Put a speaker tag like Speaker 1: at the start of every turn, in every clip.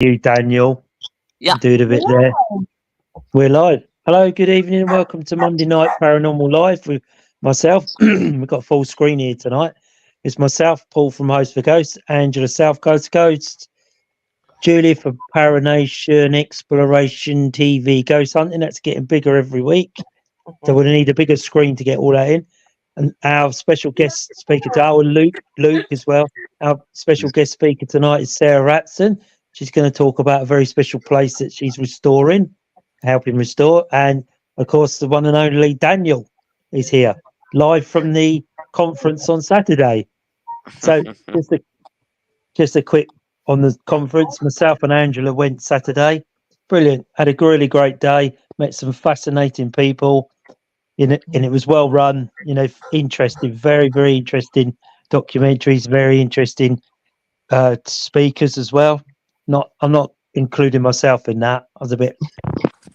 Speaker 1: You, Daniel,
Speaker 2: Yeah.
Speaker 1: do the bit there. We're live. Hello, good evening, and welcome to Monday Night Paranormal Live with myself. We've got a full screen here tonight. It's myself, Paul from Host for Ghosts, Angela South Coast Ghost, Julie for Paranation, Exploration TV, Ghost Hunting. That's getting bigger every week. So we're going to need a bigger screen to get all that in. And our special guest speaker today, Luke as well. Our special guest speaker tonight is Sarah Ratson. She's going to talk about a very special place that she's restoring, helping restore. And of course, the one and only Daniel is here, live from the conference on Saturday. So just a quick on the conference. Myself and Angela went Saturday. Brilliant. Had a really great day. Met some fascinating people. And it was well run, interesting, very, very interesting documentaries, very interesting speakers as well. I'm not including myself in that. I was a bit,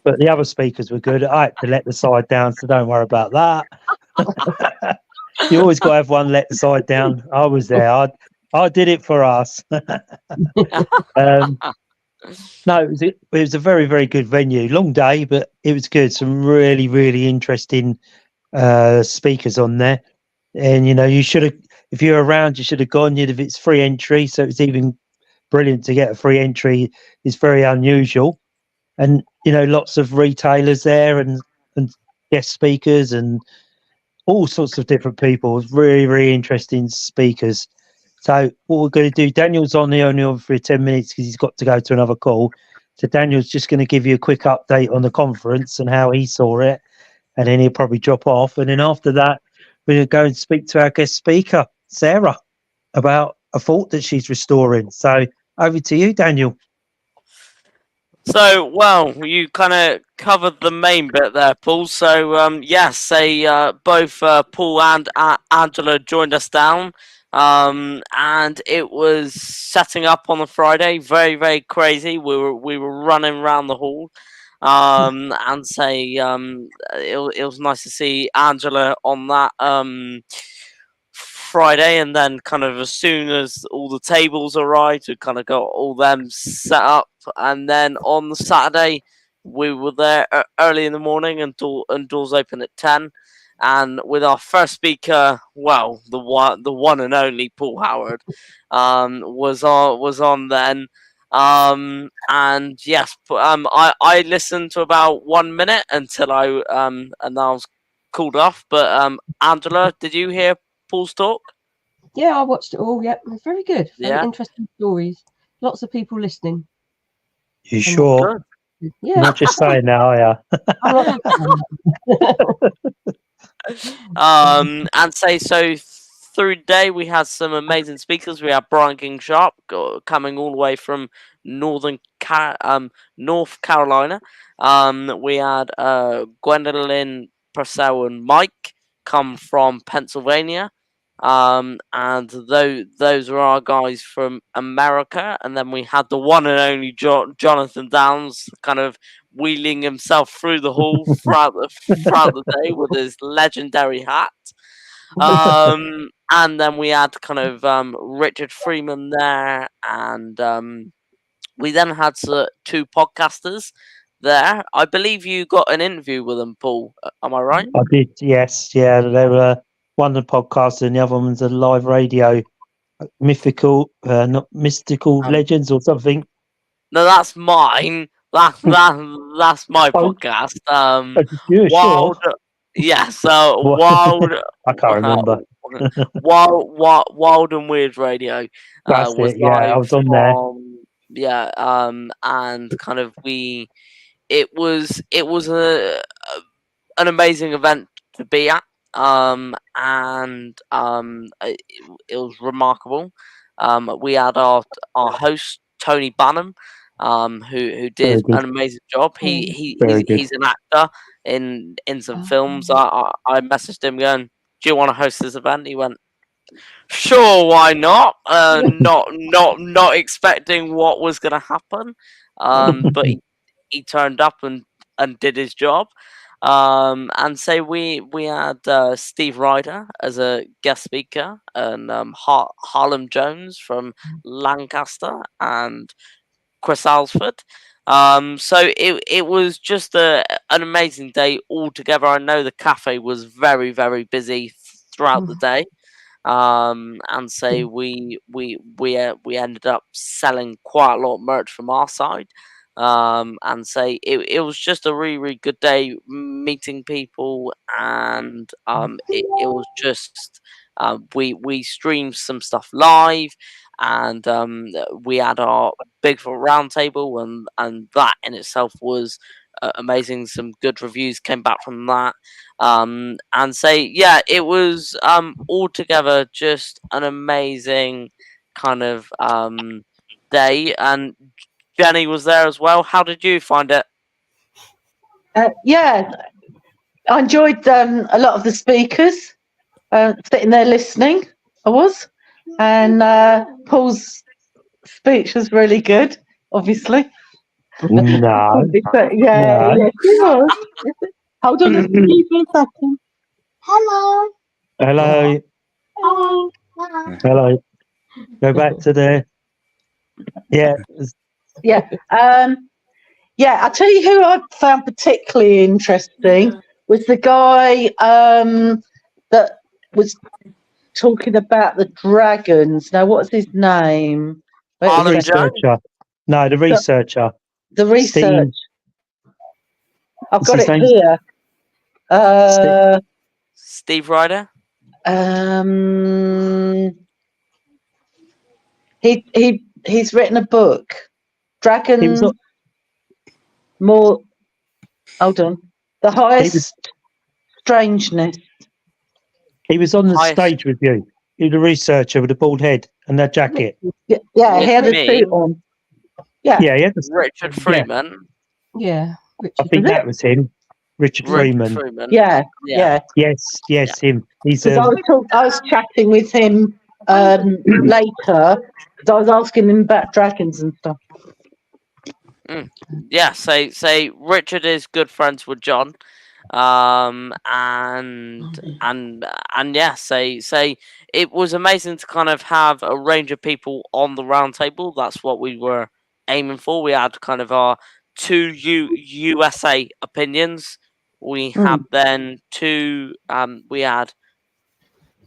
Speaker 1: but the other speakers were good. I had to let the side down, so don't worry about that. You always got to have one let the side down. I was there. I did it for us. No, it was a very, very good venue. Long day, but it was good. Some really, really interesting speakers on there. And you should have, if you're around, you should have gone. If it's free entry, so it's even brilliant to get a free entry. It's very unusual, and lots of retailers there and guest speakers and all sorts of different people. Really, really interesting speakers. So what we're going to do, Daniel's only on for 10 minutes because he's got to go to another call. So Daniel's just going to give you a quick update on the conference and how he saw it, and then he'll probably drop off. And then after that, we're going to go and speak to our guest speaker, Sarah, about a fort that she's restoring. So over to you, Daniel.
Speaker 2: So, well, you kind of covered the main bit there, Paul. So, yes, both Paul and Angela joined us down, and it was setting up on the Friday. Very, very crazy. We were running around the hall, and it was nice to see Angela on that Friday, and then kind of as soon as all the tables arrived, we kind of got all them set up, and then on the Saturday we were there early in the morning and doors open at 10, and with our first speaker, well, the one and only Paul Howard, was on then. And yes, I listened to about 1 minute until and I was called off. But Angela, did you hear Paul's talk?
Speaker 3: Yeah, I watched it all. Yep, it was very good. Very
Speaker 2: Yeah.
Speaker 3: interesting stories. Lots of people listening.
Speaker 1: You sure?
Speaker 2: Good.
Speaker 3: Yeah,
Speaker 1: Not just saying that, are
Speaker 3: I'm not
Speaker 2: And say so through the day we had some amazing speakers. We had Brian King Sharp coming all the way from North Carolina. We had Gwendolyn Purcell and Mike come from Pennsylvania. And those were our guys from America, and then we had the one and only Jonathan Downs, kind of wheeling himself through the hall throughout the day with his legendary hat. And then we had kind of Richard Freeman there, and we then had two podcasters there. I believe you got an interview with them, Paul. Am I right?
Speaker 1: I did, yes. Yeah, they were one of the podcasts and the other one's a live radio, not mystical legends or something.
Speaker 2: No, that's mine. That's my podcast.
Speaker 1: You're
Speaker 2: Wild.
Speaker 1: sure?
Speaker 2: Yeah. So
Speaker 1: What?
Speaker 2: wild.
Speaker 1: I can't remember.
Speaker 2: Wild and Weird Radio
Speaker 1: That's
Speaker 2: was
Speaker 1: it. Yeah, I
Speaker 2: live
Speaker 1: was on there.
Speaker 2: from, yeah, and kind of it was an amazing event to be at, and it was remarkable. We had our host Tony Banham, who
Speaker 1: Very
Speaker 2: did
Speaker 1: good.
Speaker 2: an amazing job.
Speaker 1: Very good.
Speaker 2: He's an actor in some films. I messaged him going, "Do you want to host this event?" He went, "Sure, why not?" Not expecting what was going to happen, but he turned up and did his job. And say we had Steve Ryder as a guest speaker, and Harlem Jones from Lancaster, and Chris Alsford. So it was just an amazing day altogether. I know the cafe was very, very busy throughout the day. And say we ended up selling quite a lot of merch from our side. And say it was just a really, really good day meeting people, and it was just we streamed some stuff live, and we had our Bigfoot roundtable, and that in itself was amazing. Some good reviews came back from that. And say, yeah, it was altogether just an amazing kind of day. And Jenny was there as well. How did you find it?
Speaker 4: Yeah, I enjoyed a lot of the speakers, sitting there listening. I was, and Paul's speech was really good. Obviously,
Speaker 1: No.
Speaker 4: but yeah,
Speaker 1: No.
Speaker 4: yes, he was. Hold on a second. Hello.
Speaker 1: Hello.
Speaker 4: Hello.
Speaker 1: Hello. Go back to there. Yeah.
Speaker 4: Yeah. Yeah, I'll tell you who I found particularly interesting was the guy that was talking about the dragons. Now, what's his name?
Speaker 1: The
Speaker 2: Harlan Jones?
Speaker 1: researcher. No, the researcher.
Speaker 4: The research. I've
Speaker 1: What's
Speaker 4: got
Speaker 1: his
Speaker 4: it
Speaker 1: name?
Speaker 4: here.
Speaker 2: Steve Ryder?
Speaker 4: He's written a book. Dragon
Speaker 1: He was on-
Speaker 4: more. Hold on. The highest strangeness.
Speaker 1: He was on the
Speaker 2: Highest-
Speaker 1: stage with you. He was the researcher with the bald head and that jacket.
Speaker 4: Yeah, he had a
Speaker 2: Me?
Speaker 4: suit on. Yeah.
Speaker 1: Yeah, he had the,
Speaker 2: Richard Freeman.
Speaker 3: Yeah.
Speaker 1: I
Speaker 3: Richard.
Speaker 1: think
Speaker 4: Was
Speaker 1: that was him. Richard Freeman.
Speaker 4: Yeah.
Speaker 2: Yeah.
Speaker 1: Yes, him. He's
Speaker 4: Because I was chatting with him later because I was asking him about dragons and stuff.
Speaker 2: Yeah, say Richard is good friends with John. And yeah, say it was amazing to kind of have a range of people on the round table. That's what we were aiming for. We had kind of our two USA opinions. We had then two we had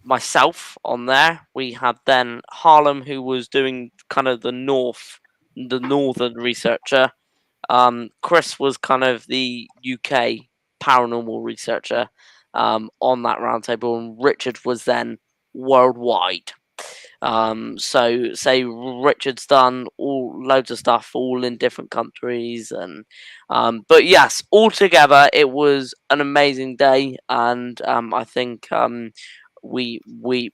Speaker 2: myself on there. We had then Harlem, who was doing kind of the northern researcher. Chris was kind of the UK paranormal researcher on that roundtable, and Richard was then worldwide. So say Richard's done loads of stuff, all in different countries, and but yes, altogether it was an amazing day, and I think we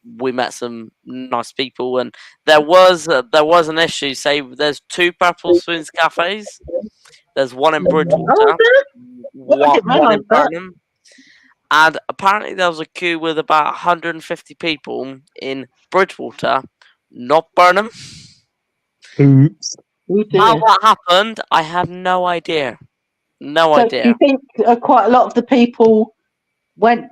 Speaker 2: met some nice people, and there was an issue. Say there's two Purple Spoons cafes. There's one in Bridgewater, one in Burnham, and apparently there was a queue with about 150 people in Bridgewater, not Burnham.
Speaker 1: Oops.
Speaker 2: How that happened, I have no idea. No
Speaker 4: So
Speaker 2: idea.
Speaker 4: do you think quite a lot of the people went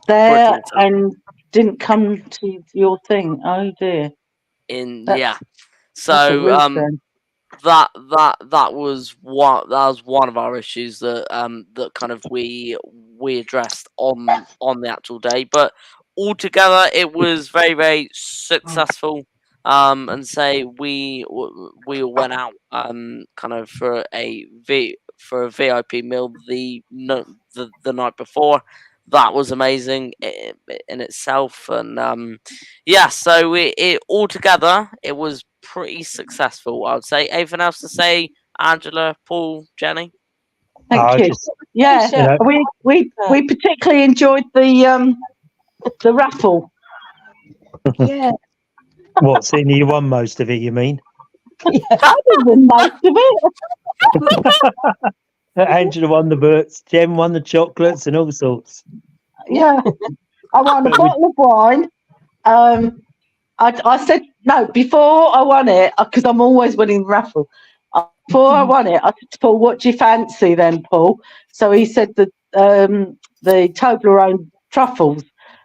Speaker 4: there
Speaker 2: Bridgewater.
Speaker 4: and didn't come to your thing? Oh dear.
Speaker 2: Yeah.
Speaker 4: That's a
Speaker 2: So
Speaker 4: rude then.
Speaker 2: that was one of our issues that that kind of we addressed on the actual day, but altogether it was very, very successful. And say we all went out kind of for a VIP meal the night before. That was amazing in itself, and yeah, so it altogether it was pretty successful, I would say. Anything else to say, Angela, Paul, Jenny?
Speaker 4: Thank you. Yeah,
Speaker 1: you know,
Speaker 4: we particularly enjoyed the raffle.
Speaker 3: Yeah.
Speaker 1: what, seeing you won most of it, you mean?
Speaker 4: I didn't win most of it.
Speaker 1: Angela won the books, Jem won the chocolates and all sorts.
Speaker 4: Yeah, I won a bottle of wine. I said no before I won it because I'm always winning the raffle. Before I won it, I said to Paul, "What do you fancy then, Paul?" So he said the Toblerone truffles.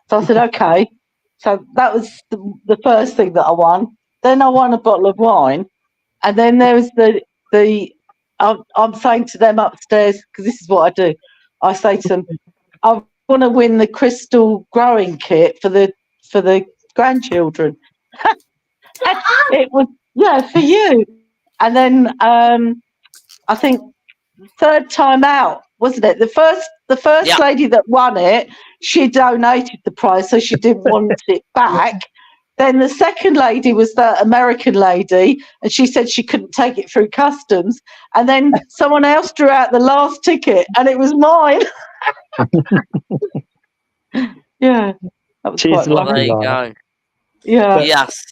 Speaker 4: So I said, "Okay." So that was the first thing that I won. Then I won a bottle of wine, and then there was the I'm saying to them upstairs, because this is what I do. I say to them, I want to win the crystal growing kit for the grandchildren. And it was for you. And then I think third time out, wasn't it? The first lady that won it, she donated the prize, so she didn't want it back. Then the second lady was the American lady, and she said she couldn't take it through customs. And then someone else drew out the last ticket, and it was mine. Yeah, that was
Speaker 1: She's
Speaker 4: quite
Speaker 1: lovely.
Speaker 2: There you
Speaker 1: Lana.
Speaker 2: go.
Speaker 4: Yeah,
Speaker 2: Yes.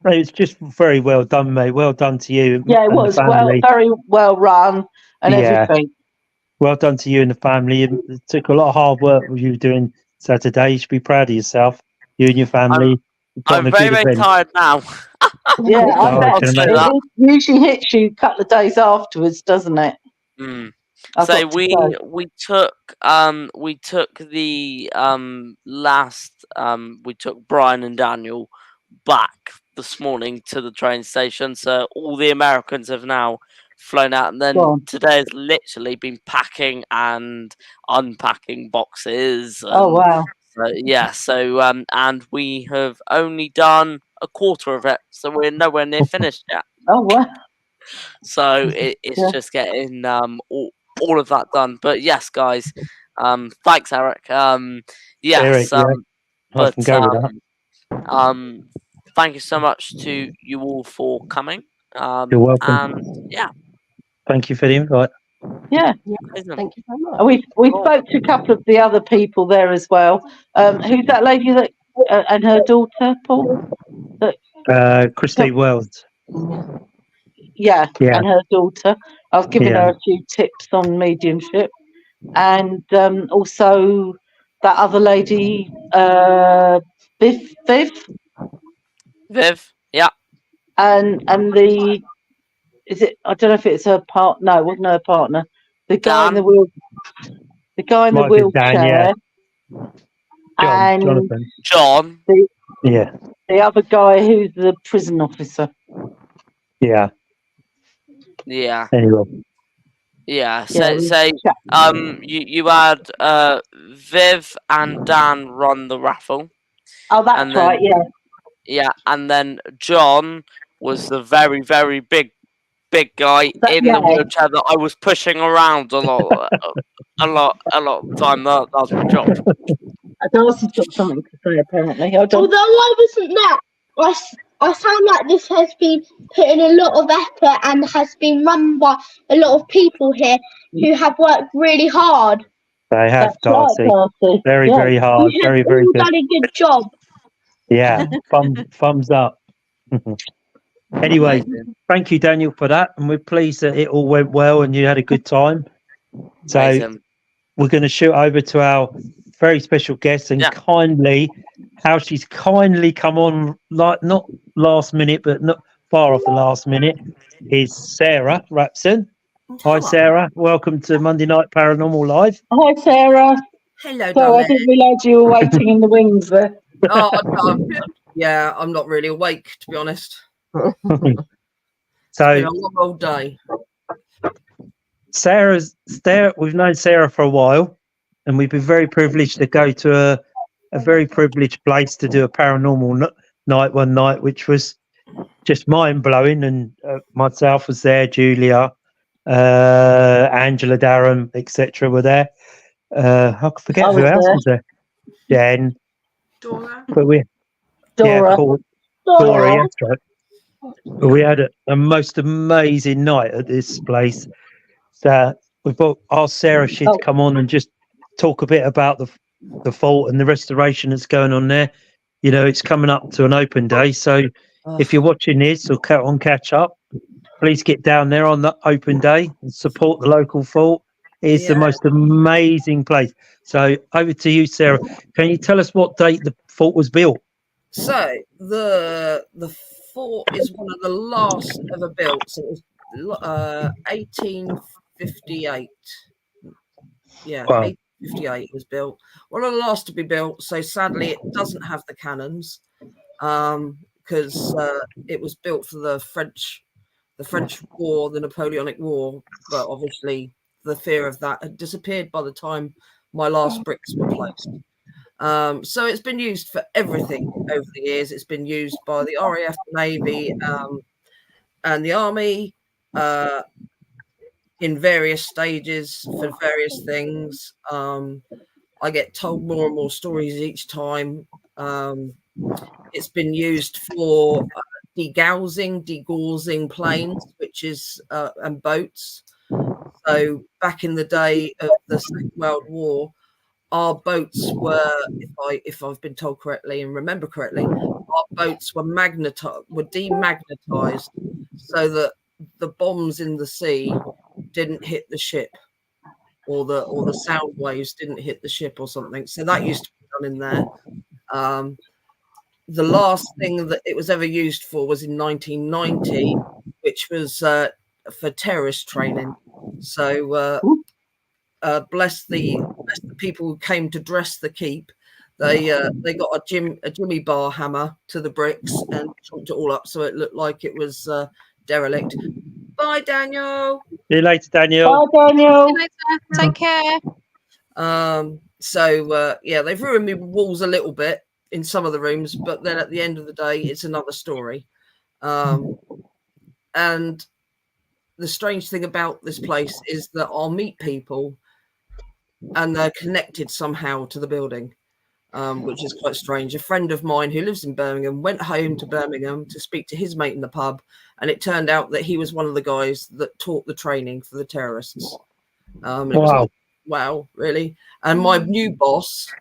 Speaker 1: It's just very well done, mate. Well done to you.
Speaker 4: yeah, it
Speaker 1: and
Speaker 4: was
Speaker 1: the family.
Speaker 4: very well run and everything.
Speaker 1: Well done to you and the family. It took a lot of hard work with you doing Saturday. You should be proud of yourself. You and your family. You've got
Speaker 2: I'm
Speaker 1: a
Speaker 2: very,
Speaker 1: good
Speaker 2: very
Speaker 1: event.
Speaker 2: tired now.
Speaker 4: Yeah, I
Speaker 1: Oh, I
Speaker 4: bet
Speaker 1: can
Speaker 2: say
Speaker 1: imagine.
Speaker 2: that.
Speaker 4: it usually hits you a couple of days afterwards, doesn't it?
Speaker 2: Mm.
Speaker 4: I've
Speaker 2: So
Speaker 4: got to say.
Speaker 2: we took the last we took Brian and Daniel back this morning to the train station. So all the Americans have now flown out, and then
Speaker 4: Gone.
Speaker 2: today's literally been packing and unpacking boxes.
Speaker 4: Oh
Speaker 2: And
Speaker 4: wow!
Speaker 2: and we have only done a quarter of it, so we're nowhere near finished yet.
Speaker 4: Oh wow!
Speaker 2: So it's
Speaker 4: Yeah.
Speaker 2: just getting all of that done. But yes, guys, thanks, Eric. Yes,
Speaker 1: Eric, yeah, I
Speaker 2: but
Speaker 1: can go with that.
Speaker 2: thank you so much to you all for coming.
Speaker 1: You're welcome.
Speaker 2: And yeah,
Speaker 1: Thank you for the invite.
Speaker 4: Yeah.
Speaker 2: isn't
Speaker 3: Thank you very much.
Speaker 4: We
Speaker 2: Cool.
Speaker 4: spoke to a couple of the other people there as well. Who's that lady that and her daughter, Paul?
Speaker 1: Christy Wells.
Speaker 4: Yeah,
Speaker 1: Yeah.
Speaker 4: and her daughter. I was giving
Speaker 1: Yeah.
Speaker 4: her a few tips on mediumship, and also that other lady, Viv,
Speaker 2: Viv. Yeah,
Speaker 4: and the is it? I don't know if it's her part. No, it wasn't her partner. The guy in the
Speaker 2: Dan.
Speaker 4: wheel. The guy in the
Speaker 1: Might be Dan,
Speaker 4: wheelchair. And
Speaker 1: Jonathan.
Speaker 2: John.
Speaker 1: Yeah.
Speaker 4: the other guy who's the prison officer.
Speaker 1: Yeah.
Speaker 2: Yeah,
Speaker 1: Anyway.
Speaker 2: yeah.
Speaker 4: Yeah,
Speaker 2: You had Viv and Dan run the raffle.
Speaker 4: Oh, that's
Speaker 2: And then-
Speaker 4: right. Yeah.
Speaker 2: Yeah, and then John was the very, very big guy in the wheelchair that I was pushing around a lot of the time. That was my job.
Speaker 4: Darcy's got something to say apparently. Hold on.
Speaker 5: Although I wasn't there, I sound like this has been put in a lot of effort and has been run by a lot of people here who have worked really hard.
Speaker 1: They have,
Speaker 4: That's right,
Speaker 1: Darcy.
Speaker 4: Darcy.
Speaker 1: Very,
Speaker 4: Yeah.
Speaker 1: very hard.
Speaker 5: You have
Speaker 1: Very, very
Speaker 5: all
Speaker 1: good.
Speaker 5: done a good job.
Speaker 1: Yeah. Thumbs up. Anyway,
Speaker 2: Amazing.
Speaker 1: thank you, Daniel, for that. And we're pleased that it all went well and you had a good time. So
Speaker 2: Amazing.
Speaker 1: we're going to shoot over to our very special guest and how she's kindly come on, like not last minute, but not far off the last minute, is Sarah Rapson. Hi, Sarah. Welcome to Monday Night Paranormal Live.
Speaker 4: Hi, Sarah.
Speaker 3: Hello,
Speaker 4: So I
Speaker 3: darling.
Speaker 4: didn't realise you were waiting in the wings there.
Speaker 3: Oh, no, yeah, I'm not really awake, to be honest.
Speaker 1: So
Speaker 3: It's been a long old day.
Speaker 1: we've known Sarah for a while, and we've been very privileged to go to a very privileged place to do a paranormal night one night, which was just mind blowing. And myself was there, Julia, Angela, Darren, etc. were there. I forget who else was there. Jen,
Speaker 3: Dora?
Speaker 1: but
Speaker 4: Dora.
Speaker 1: Dora, that's right. But we had a most amazing night at this place. So we asked Sarah if she'd come on and just talk a bit about the fault and the restoration that's going on there. You know, it's coming up to an open day, so if you're watching this or catch up, please get down there on the open day and support the local fault. It's the most amazing place. So over to you, Sarah. Can you tell us what date the fort was built?
Speaker 3: So the fort is one of the last ever built. So it was 1858. Yeah,
Speaker 1: Wow.
Speaker 3: 1858 was built. One of the last to be built. So sadly, it doesn't have the cannons because it was built for the French the French War, the Napoleonic War, but obviously the fear of that had disappeared by the time my last bricks were placed. So it's been used for everything over the years. It's been used by the RAF, Navy, and the Army in various stages for various things. I get told more and more stories each time. It's been used for degaussing planes, which is and boats. So back in the day of the Second World War, our boats were, if I've been told correctly and remember correctly, our boats were demagnetized so that the bombs in the sea didn't hit the ship, or the sound waves didn't hit the ship or something. So that used to be done in there. The last thing that it was ever used for was in 1990, which was for terrorist training. So bless the people who came to dress the keep. They got a Jimmy bar hammer to the bricks and chopped it all up so it looked like it was derelict. Bye, Daniel.
Speaker 1: See you later, Daniel.
Speaker 4: Bye, Daniel.
Speaker 6: See you later. Take care.
Speaker 3: So yeah, they've ruined my walls a little bit in some of the rooms, but then at the end of the day, it's another story. And the strange thing about this place is that I'll meet people and they're connected somehow to the building, which is quite strange. A friend of mine who lives in Birmingham went home to Birmingham to speak to his mate in the pub, and it turned out that he was one of the guys that taught the training for the terrorists. It was like, wow, really? And my new boss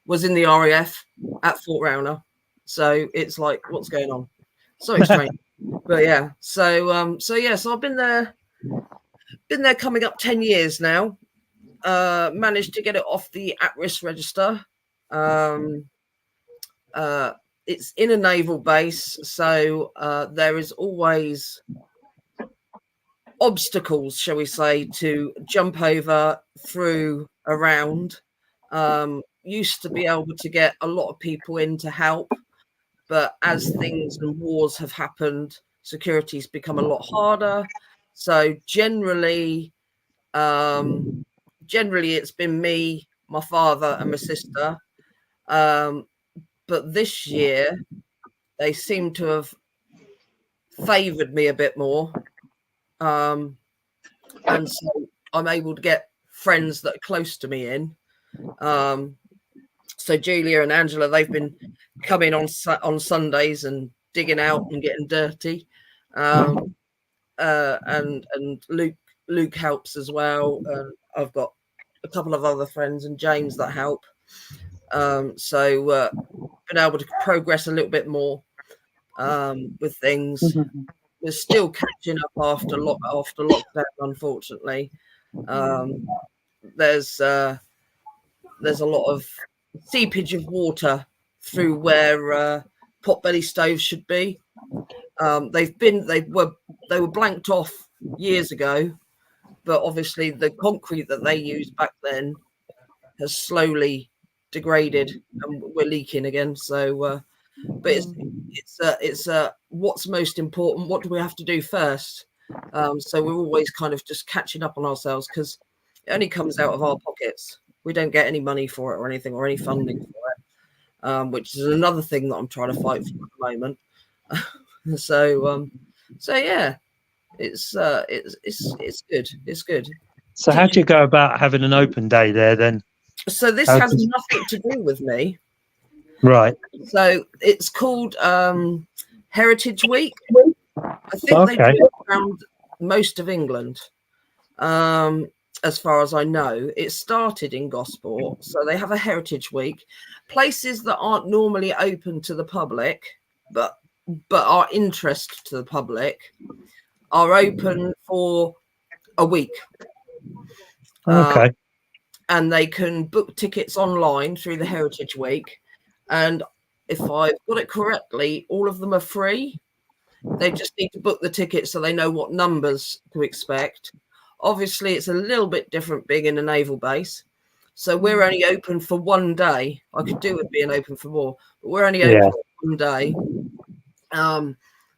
Speaker 3: was in the RAF at Fort Rowner. So it's like, what's going on? So strange. But yeah, so I've been there coming up 10 years now. Managed to get it off the at-risk register. It's in a naval base, so there is always obstacles, shall we say, to jump over, through, around. Used to be able to get a lot of people in to help, but as things and wars have happened, security's become a lot harder. So generally it's been me, my father, and my sister. But this year they seem to have favoured me a bit more. And so I'm able to get friends that are close to me in. So Julia and Angela, they've been coming on Sundays and digging out and getting dirty. And Luke helps as well. I've got a couple of other friends and James that help. So been able to progress a little bit more with things. We're still catching up after lockdown, unfortunately. There's a lot of seepage of water through where potbelly stoves should be. They were blanked off years ago, but obviously the concrete that they used back then has slowly degraded and we're leaking again. So but it's what's most important, what do we have to do first? So we're always kind of just catching up on ourselves because it only comes out of our pockets. We don't get any money for it or anything or any funding for it, which is another thing that I'm trying to fight for at the moment. So yeah, it's good. It's good.
Speaker 1: So how do you go about having an open day there then?
Speaker 3: So this has nothing to do with me.
Speaker 1: Right.
Speaker 3: So it's called Heritage Week. I think they do it around most of England. As far as I know, it started in Gosport. So they have a Heritage Week. Places that aren't normally open to the public, but are interest to the public, are open for a week.
Speaker 1: Okay.
Speaker 3: And they can book tickets online through the Heritage Week. And if I've got it correctly, all of them are free. They just need to book the ticket so they know what numbers to expect. Obviously, it's a little bit different being in a naval base. So we're only open for one day. I could do with being open for more, but we're only open for one day.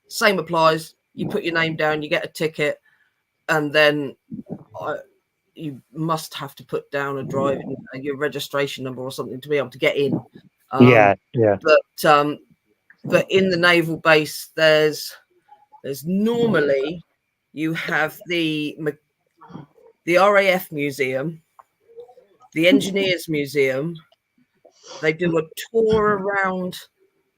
Speaker 3: Same applies. you put your name down, you get a ticket, and then you must have to put down a driving your registration number or something to be able to get in.
Speaker 1: Yeah.
Speaker 3: But in the naval base, there's normally you have the RAF museum, the engineers museum. They do a tour around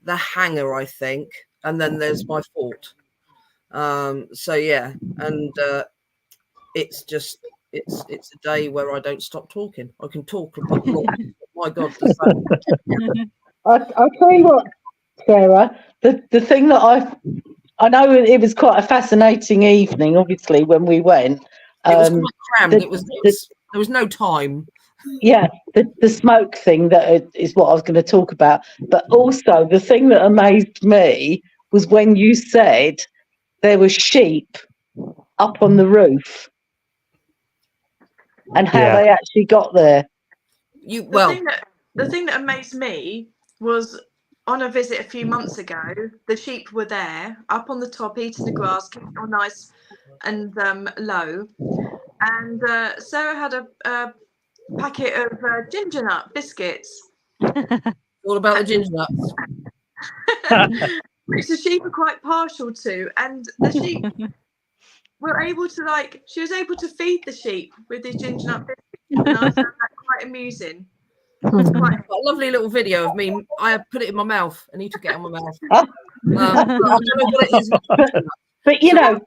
Speaker 3: the hangar, I think, and then there's my fort. So yeah, and it's just it's a day where I don't stop talking. I can talk a lot. My God, does that?
Speaker 4: I'll tell you what, Sarah. The thing that I know it was quite a fascinating evening. Obviously, when we went,
Speaker 3: It was quite crammed. There was no time.
Speaker 4: Yeah, the smoke thing that is what I was going to talk about. But also the thing that amazed me was when you said there were sheep up on the roof and how they actually got there.
Speaker 6: The thing that amazed me was on a visit a few months ago, the sheep were there up on the top eating the grass, keeping it all nice and low. And Sarah had a packet of ginger nut biscuits.
Speaker 3: All about the ginger nuts.
Speaker 6: Which the sheep are quite partial to, and the sheep were able to she was able to feed the sheep with these ginger nut biscuits, and I found that quite amusing. It's quite
Speaker 3: a lovely little video of me. I put it in my mouth and he took it out of my mouth. I don't know what it is.
Speaker 4: But you know,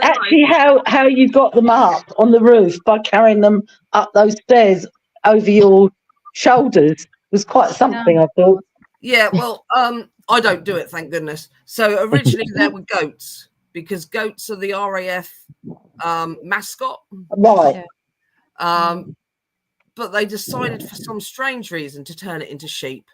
Speaker 4: actually how you got them up on the roof by carrying them up those stairs over your shoulders was quite something, I thought.
Speaker 3: Yeah, well, I don't do it, thank goodness. So originally there were goats, because goats are the RAF mascot.
Speaker 4: Right.
Speaker 3: But they decided for some strange reason to turn it into sheep.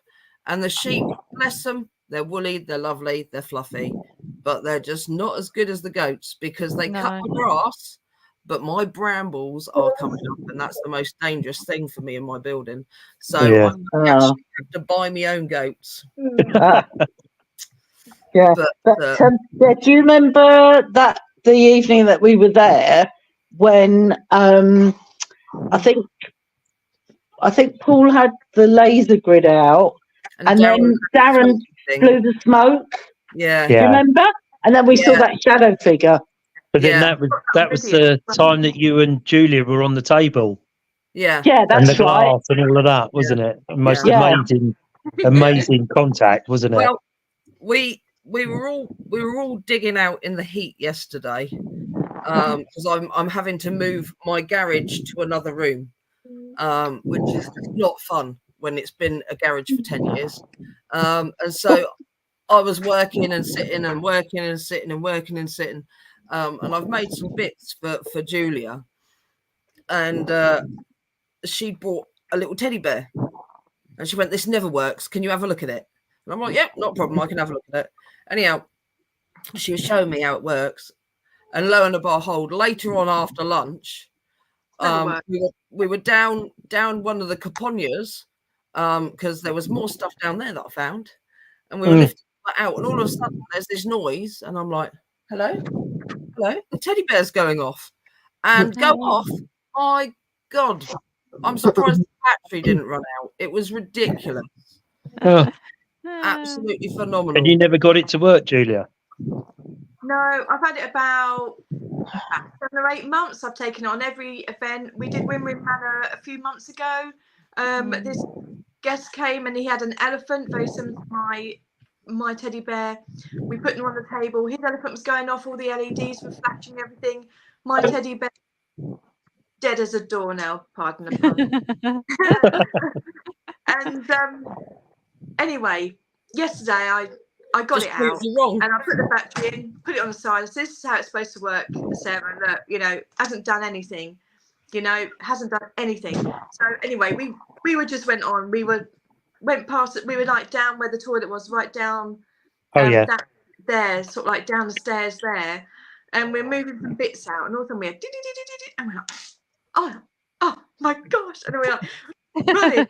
Speaker 3: And the sheep, bless them, they're woolly, they're lovely, they're fluffy, but they're just not as good as the goats because they cut the grass, but my brambles are coming up, and that's the most dangerous thing for me in my building. So I actually have to buy my own goats.
Speaker 4: Yeah. But do you remember that the evening that we were there when I think Paul had the laser grid out, and then Darren blew the smoke.
Speaker 3: Yeah.
Speaker 4: Do you remember? And then we saw that shadow figure.
Speaker 1: But then that was the time that you and Julia were on the table.
Speaker 3: Yeah.
Speaker 4: Yeah, that's
Speaker 1: and the glass
Speaker 4: right.
Speaker 1: and all of that, wasn't it? Most amazing contact, wasn't it?
Speaker 3: Well, we were all digging out in the heat yesterday, because I'm having to move my garage to another room. Which is not fun when it's been a garage for 10 years. And so I was working and sitting and working and sitting and working and sitting. And I've made some bits for Julia. And she bought a little teddy bear. And she went, "This never works. Can you have a look at it?" And I'm like, "Yep, not a problem. I can have a look at it." Anyhow, she was showing me how it works. And lo and behold, later on after lunch, we were down one of the caponias, because there was more stuff down there that I found, and we were lifting that out, and all of a sudden there's this noise, and I'm like, hello, the teddy bear's going off, and go off. My God, I'm surprised the battery didn't run out. It was ridiculous. Absolutely phenomenal.
Speaker 1: And you never got it to work, Julia?
Speaker 6: No, I've had it about 7 or 8 months. I've taken it on every event. We did Win-Win Manor a few months ago. This guest came and he had an elephant, very similar to my teddy bear. We put him on the table. His elephant was going off. All the LEDs were flashing, everything. My teddy bear, dead as a doornail, pardon the pun. And anyway, yesterday I got it out and I put the battery in, put it on the side. So this is how it's supposed to work, Sarah. Look, hasn't done anything. Hasn't done anything. So anyway, we just went on. We went past it. We were like down where the toilet was, right down. That there, sort of like down the stairs there, and we're moving some bits out, and all of a sudden we had, and we're like, oh my gosh, and then we're like, running.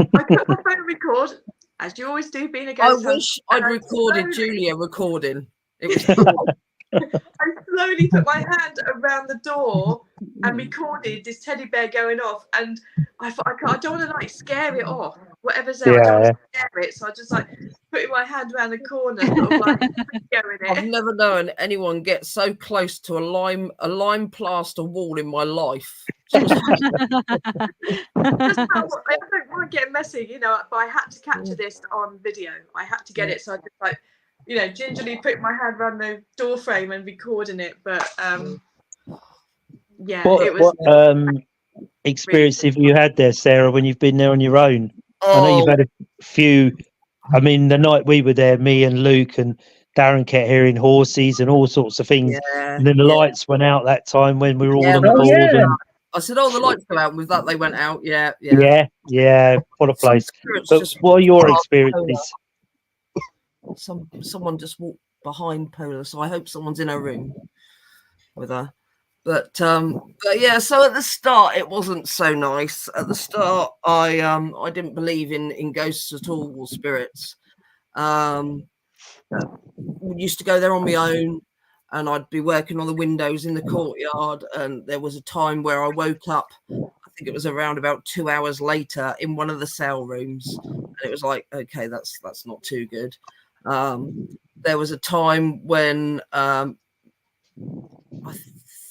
Speaker 6: And I put my phone on record. As you always do, being a ghost.
Speaker 3: I wish I'd recorded Julia recording. It was
Speaker 6: I slowly put my hand around the door and recorded this teddy bear going off. And I thought, I don't want to like scare it off, whatever's there. I don't want to scare it. So I just like putting my hand around the corner, sort of like scaring
Speaker 3: I've
Speaker 6: it.
Speaker 3: never known anyone get so close to a lime plaster wall in my life.
Speaker 6: Just I don't want to get messy, you know, but I had to capture this on video. I had to get it, so I just like, you know, gingerly putting my hand around the door frame and recording it. But yeah, it was.
Speaker 1: What experience have you had there, Sarah, when you've been there on your own? I know you've had a few. I mean, the night we were there, me and Luke and Darren kept hearing horses and all sorts of things. And then the lights went out that time when we were all on board.
Speaker 4: yeah.
Speaker 1: And,
Speaker 3: I said, "Oh, the lights go out." With that, they went out. Yeah.
Speaker 1: What a place! But
Speaker 3: Just
Speaker 1: what are your experiences?
Speaker 3: Someone just walked behind Polar, so I hope someone's in her room with her. But yeah, so at the start it wasn't so nice. At the start, I didn't believe in ghosts at all or spirits. We used to go there on my own, and I'd be working on the windows in the courtyard. And there was a time where I woke up, I think it was around about 2 hours later, in one of the cell rooms, and it was like, okay, that's not too good. There was a time when I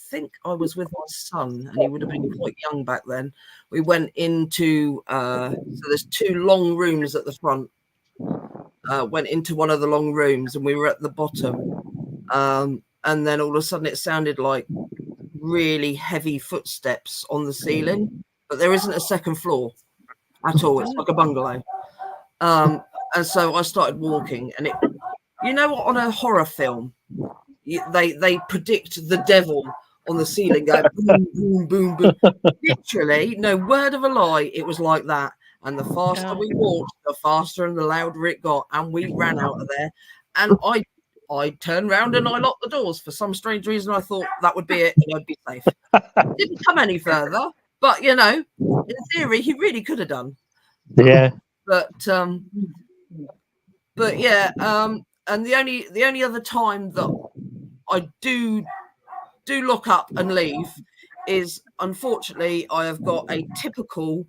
Speaker 3: think I was with my son, and he would have been quite young back then. We went into so there's 2 long rooms at the front. Went into one of the long rooms, and we were at the bottom. And then all of a sudden it sounded like really heavy footsteps on the ceiling, but there isn't a second floor at all. It's like a bungalow. And so I started walking, and you know what, on a horror film, they predict the devil on the ceiling going boom, boom, boom, boom. Literally, no word of a lie, it was like that. And the faster we walked, the faster and the louder it got, and we ran out of there. And I turned around and I locked the doors. For some strange reason, I thought that would be it and I'd be safe. Didn't come any further, but you know, in theory, he really could have done.
Speaker 1: Yeah.
Speaker 3: But yeah, and the only other time that I do look up and leave is, unfortunately, I have got a typical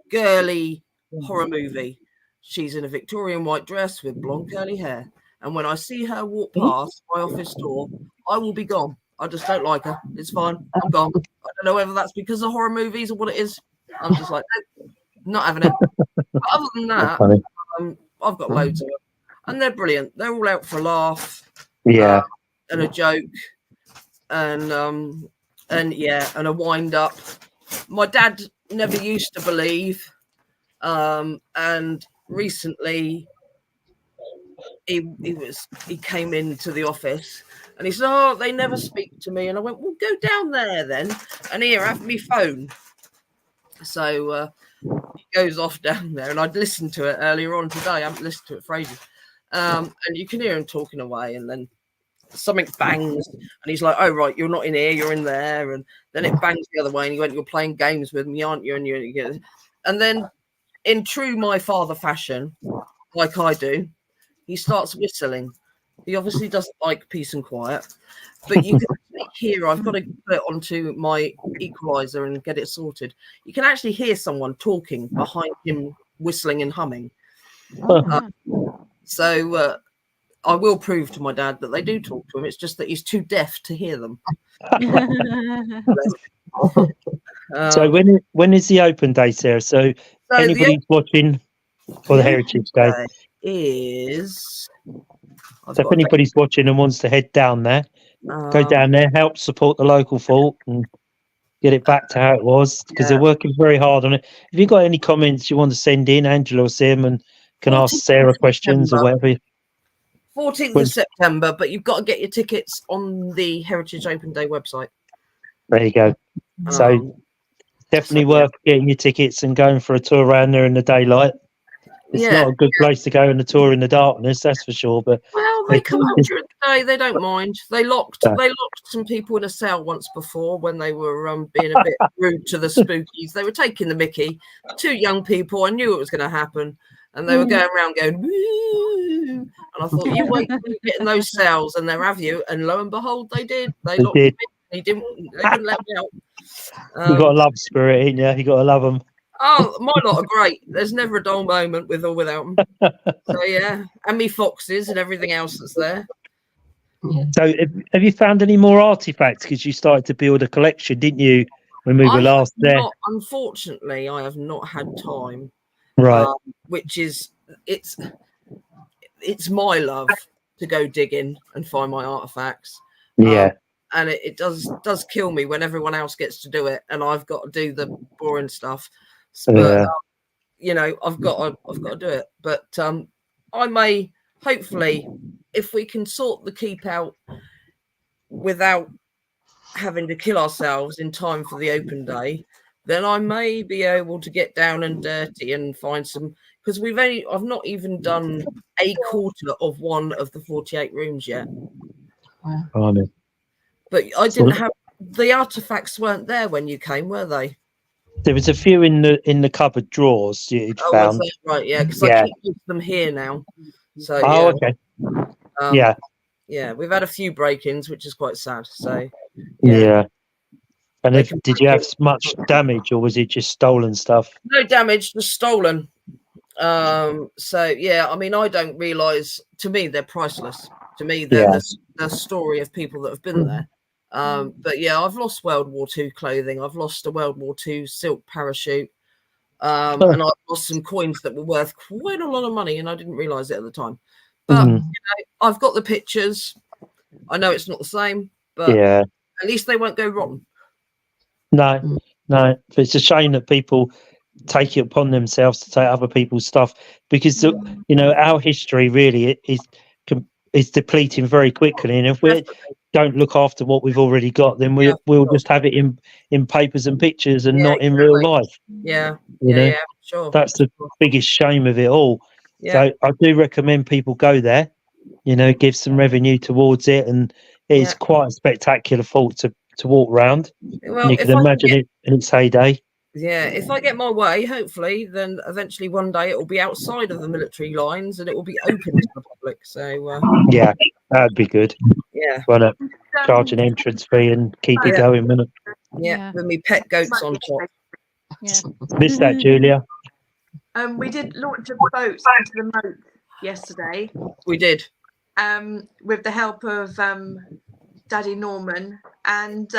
Speaker 3: girly horror movie. She's in a Victorian white dress with blonde curly hair. And when I see her walk past my office door, I will be gone. I just don't like her. It's fine. I'm gone. I don't know whether that's because of horror movies or what it is. I'm just like, not having it. But other than that, I've got loads of them. And they're brilliant. They're all out for a laugh.
Speaker 1: Yeah.
Speaker 3: And a joke. And a wind up. My dad never used to believe. And recently he came into the office and he said, "Oh, they never speak to me." And I went, "Well, go down there then, and here, have me phone." So he goes off down there, and I'd listened to it earlier on today. I haven't listened to it for ages. And you can hear him talking away, and then something bangs, and he's like, "Oh, right, you're not in here, you're in there." And then it bangs the other way, and he went, "You're playing games with me, aren't you?" And then, in true my father fashion, like I do, he starts whistling. He obviously doesn't like peace and quiet, but you can hear, I've got to put it onto my equalizer and get it sorted. You can actually hear someone talking behind him, whistling and humming. So I will prove to my dad that they do talk to him. It's just that he's too deaf to hear them.
Speaker 1: So when is the open day, Sarah? So anybody's watching for the Heritage Day
Speaker 3: is.
Speaker 1: So if anybody's watching and wants to head down there, go down there, help support the local fort and get it back to how it was, because they're working very hard on it. If you've got any comments you want to send in, Angela or Sim, can ask Sarah questions or whatever.
Speaker 3: 14th of September, but you've got to get your tickets on the Heritage Open Day website.
Speaker 1: There you go. So definitely worth getting your tickets and going for a tour around there in the daylight. It's not a good place to go on a tour in the darkness, that's for sure. But
Speaker 3: they come up during the day; they don't mind. They locked some people in a cell once before when they were being a bit rude to the spookies. They were taking the mickey. 2 young people. I knew it was going to happen, and they were going around going, woo. And I thought, you wait till you get in those cells and they'll have you. And lo and behold, they did. They locked him in. They couldn't let me out.
Speaker 1: You got to love Spirit, ain't you? You got to love them.
Speaker 3: Oh, my lot are great. There's never a dull moment with or without them. So yeah, and me foxes and everything else that's there.
Speaker 1: So, have you found any more artifacts? Because you started to build a collection, didn't you, when we were last there?
Speaker 3: Unfortunately, I have not had time.
Speaker 1: Right.
Speaker 3: Which is it's my love to go digging and find my artifacts.
Speaker 1: Yeah.
Speaker 3: And it does kill me when everyone else gets to do it and I've got to do the boring stuff. But you know, I've got to do it. But I may, hopefully, if we can sort the keep out without having to kill ourselves in time for the open day, then I may be able to get down and dirty and find some, because I've not even done a quarter of one of the 48 rooms yet.
Speaker 1: Wow.
Speaker 3: But I didn't have the artifacts weren't there when you came, were they?
Speaker 1: There was a few in the cupboard drawers you'd found.
Speaker 3: Was that right? Yeah, because I keep them here now. So
Speaker 1: okay.
Speaker 3: Yeah, we've had a few break-ins, which is quite sad. So
Speaker 1: yeah. And did you have much damage, or was it just stolen stuff?
Speaker 3: No damage, just stolen. So yeah, I mean, I don't realise. To me, they're priceless. To me, they're the story of people that have been there. But yeah, I've lost World War II clothing. I've lost a World War II silk parachute. And I've lost some coins that were worth quite a lot of money, and I didn't realise it at the time. But you know, I've got the pictures. I know it's not the same, but at least they won't go rotten.
Speaker 1: No. It's a shame that people take it upon themselves to take other people's stuff, because you know, our history really is depleting very quickly, and if we don't look after what we've already got, then we'll just have it in papers and pictures and not in real life.
Speaker 3: Sure.
Speaker 1: That's the biggest shame of it all. So I do recommend people go there, you know, give some revenue towards it, and it's quite a spectacular fort to walk around.
Speaker 3: Well,
Speaker 1: you can imagine it in its heyday.
Speaker 3: Yeah, if I get my way, hopefully, then eventually one day it will be outside of the military lines and it will be open to the public. So
Speaker 1: yeah, that'd be good.
Speaker 3: Yeah,
Speaker 1: why not charge an entrance fee and keep it going, wouldn't it?
Speaker 3: Yeah, with me pet goats on top.
Speaker 6: Yeah.
Speaker 1: Missed that, Julia.
Speaker 6: We did launch a boat into the moat yesterday.
Speaker 3: We did.
Speaker 6: With the help of Daddy Norman, and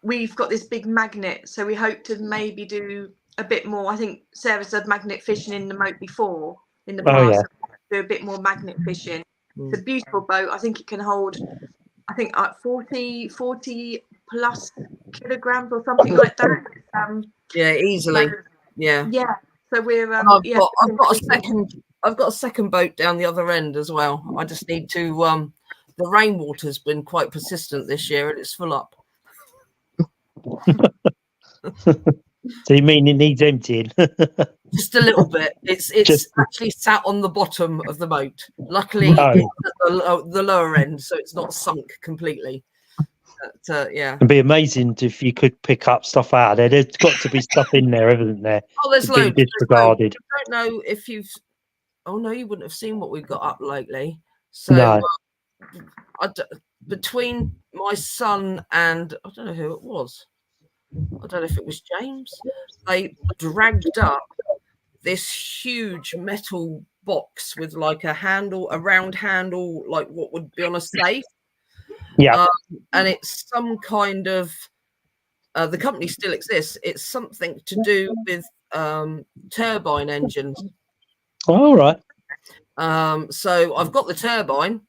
Speaker 6: we've got this big magnet, so we hope to maybe do a bit more. I think Sarah's done magnet fishing in the moat before in the past. So do a bit more magnet fishing. It's a beautiful boat. I think it can hold, I think 40 plus kilograms or something like that.
Speaker 3: Yeah, easily.
Speaker 6: So,
Speaker 3: yeah.
Speaker 6: So we're
Speaker 3: I've got a second boat down the other end as well. I just need to the rainwater's been quite persistent this year and it's full up.
Speaker 1: So you mean it needs emptying?
Speaker 3: Just a little bit. It's actually sat on the bottom of the moat. Luckily, it's at the lower end, so it's not sunk completely. But, yeah,
Speaker 1: it'd be amazing if you could pick up stuff out of there. There's got to be stuff in there, isn't there?
Speaker 3: Oh, there's loads.
Speaker 1: Disregarded.
Speaker 3: I don't know if you've. Oh no, you wouldn't have seen what we've got up lately. So between my son and I don't know who it was. I don't know if it was James. They dragged up this huge metal box with like a round handle, like what would be on a safe.
Speaker 1: Yeah.
Speaker 3: And it's some kind of the company still exists. It's something to do with turbine engines.
Speaker 1: All right.
Speaker 3: So I've got the turbine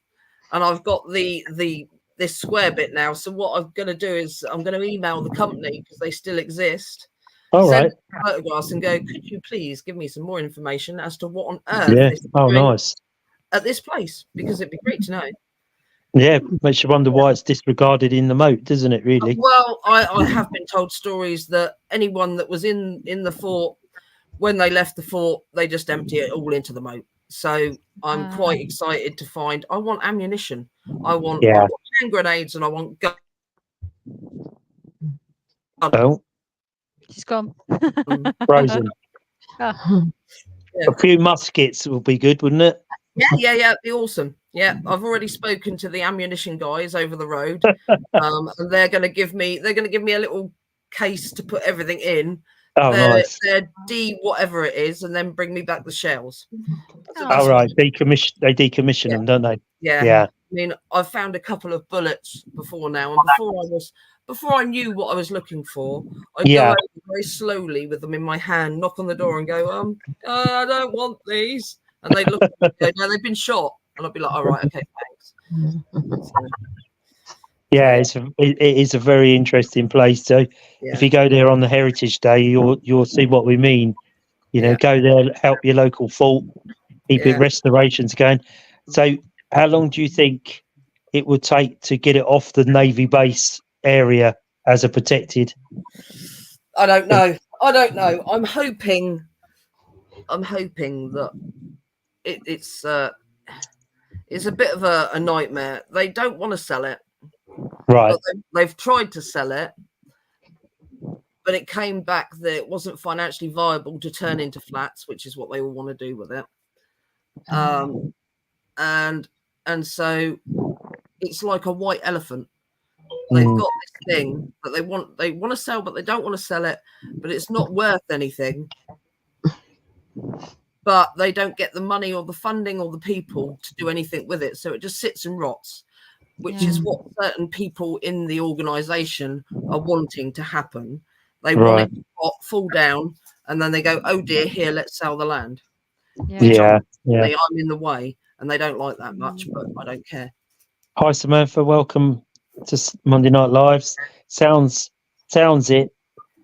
Speaker 3: and I've got this square bit now. So what I'm going to do is I'm going to email the company because they still exist. Send photographs and go, could you please give me some more information as to what on earth
Speaker 1: is nice
Speaker 3: at this place? Because it'd be great to know.
Speaker 1: Yeah, makes you wonder why it's disregarded in the moat, doesn't it, really?
Speaker 3: Well, I have been told stories that anyone that was in the fort, when they left the fort, they just empty it all into the moat. So I'm quite excited to find. I want ammunition. I want hand grenades, and I want guns.
Speaker 1: Oh,
Speaker 7: she's gone.
Speaker 1: Frozen. A few muskets would be good, wouldn't it?
Speaker 3: Yeah, it'd be awesome. Yeah, I've already spoken to the ammunition guys over the road, and they're going to give me a little case to put everything in.
Speaker 1: Oh, nice.
Speaker 3: Their D whatever it is, and then bring me back the shells. So
Speaker 1: Oh, right. They decommission them, don't they?
Speaker 3: Yeah. I mean, I've found a couple of bullets before now, and before I knew what I was looking for, I'd go over very slowly with them in my hand, knock on the door, and go, I don't want these. And they'd look at me and go, no, they've been shot. And I'd be like, all right, okay, thanks. So,
Speaker 1: yeah, it is a very interesting place. So if you go there on the Heritage Day, you'll see what we mean. You know, go there, help your local fort, keep it restorations going. So how long do you think it would take to get it off the Navy base area as a protected?
Speaker 3: I don't know. I'm hoping that it's a bit of a nightmare. They don't want to sell it.
Speaker 1: Right.
Speaker 3: But they've tried to sell it, but it came back that it wasn't financially viable to turn into flats, which is what they all want to do with it. And so it's like a white elephant. They've got this thing that they want to sell, but they don't want to sell it, but it's not worth anything. But they don't get the money or the funding or the people to do anything with it. So it just sits and rots, which is what certain people in the organisation are wanting to happen. They want it to fall down, and then they go, oh dear, here, let's sell the land. I'm in the way, and they don't like that much, but I don't care.
Speaker 1: Hi, Samantha. Welcome to Monday Night Lives. Sounds it,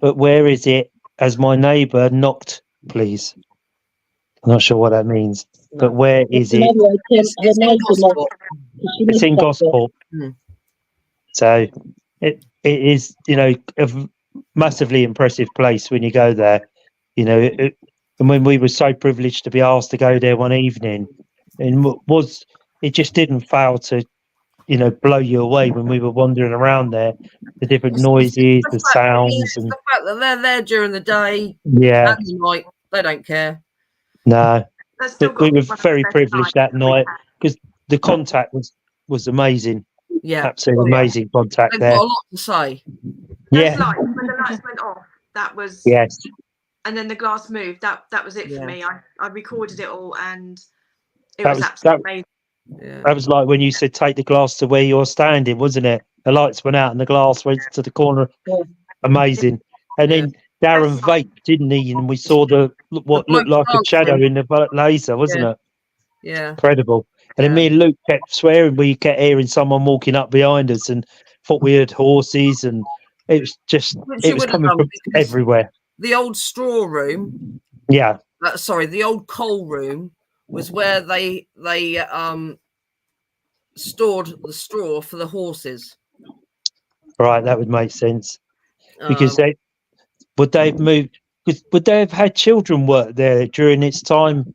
Speaker 1: but where is it? As my neighbour knocked, please. I'm not sure what that means, but where is it?
Speaker 3: It's in Gosport.
Speaker 1: It's in Gosport. So it is, a massively impressive place when you go there. And when we were so privileged to be asked to go there one evening, and it just didn't fail to, blow you away when we were wandering around there, the different noises, the sounds, and
Speaker 3: the fact that they're there during the day, and the night, they don't care.
Speaker 1: No, we were very privileged that night because the contact was amazing.
Speaker 3: Yeah,
Speaker 1: absolutely amazing contact
Speaker 3: They've
Speaker 1: there.
Speaker 3: got a lot to say.
Speaker 6: When the lights went off, that was and then the glass moved. That was it for me. I recorded it all, and it was absolutely amazing.
Speaker 1: Yeah. That was like when you said take the glass to where you're standing, wasn't it? The lights went out and the glass went to the corner. Amazing. And then Darren vaped, didn't he? And we saw what looked like a shadow in the laser, wasn't it?
Speaker 3: Yeah.
Speaker 1: Incredible. And then me and Luke kept swearing. We kept hearing someone walking up behind us and thought we heard horses, and it was just it was coming from everywhere.
Speaker 3: The old straw room.
Speaker 1: Yeah.
Speaker 3: The old coal room was where they stored the straw for the horses.
Speaker 1: Right, that would make sense. Because would they have had children work there during its time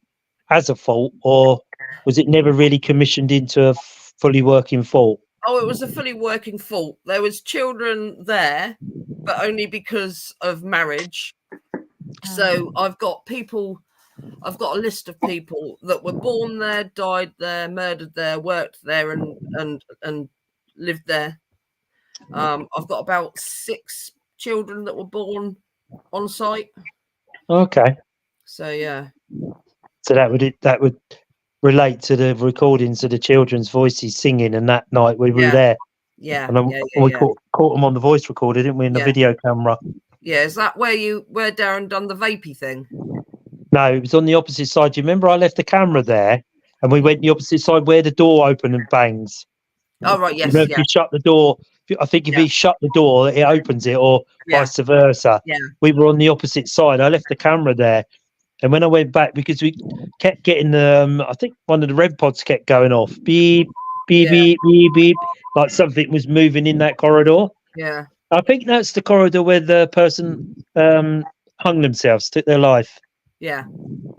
Speaker 1: as a fort, or was it never really commissioned into a fully working fort?
Speaker 3: Oh, it was a fully working fort. There was children there, but only because of marriage. So I've got a list of people that were born there, died there, murdered there, worked there, and lived there. I've got about 6 children that were born on site.
Speaker 1: Okay.
Speaker 3: So yeah.
Speaker 1: So that would relate to the recordings of the children's voices singing, and that night we were there.
Speaker 3: Yeah.
Speaker 1: And we caught them on the voice recorder, didn't we, in the video camera?
Speaker 3: Yeah. Is that where Darren done the vapey thing?
Speaker 1: No, it was on the opposite side. Do you remember I left the camera there and we went the opposite side where the door opened and bangs?
Speaker 3: Oh, right, yes.
Speaker 1: If you shut the door, I think if you shut the door, it opens it, or vice versa.
Speaker 3: Yeah.
Speaker 1: We were on the opposite side. I left the camera there. And when I went back, because we kept getting I think one of the red pods kept going off. Beep, beep, beep, beep, beep. Like something was moving in that corridor.
Speaker 3: Yeah.
Speaker 1: I think that's the corridor where the person hung themselves, took their life.
Speaker 3: Yeah.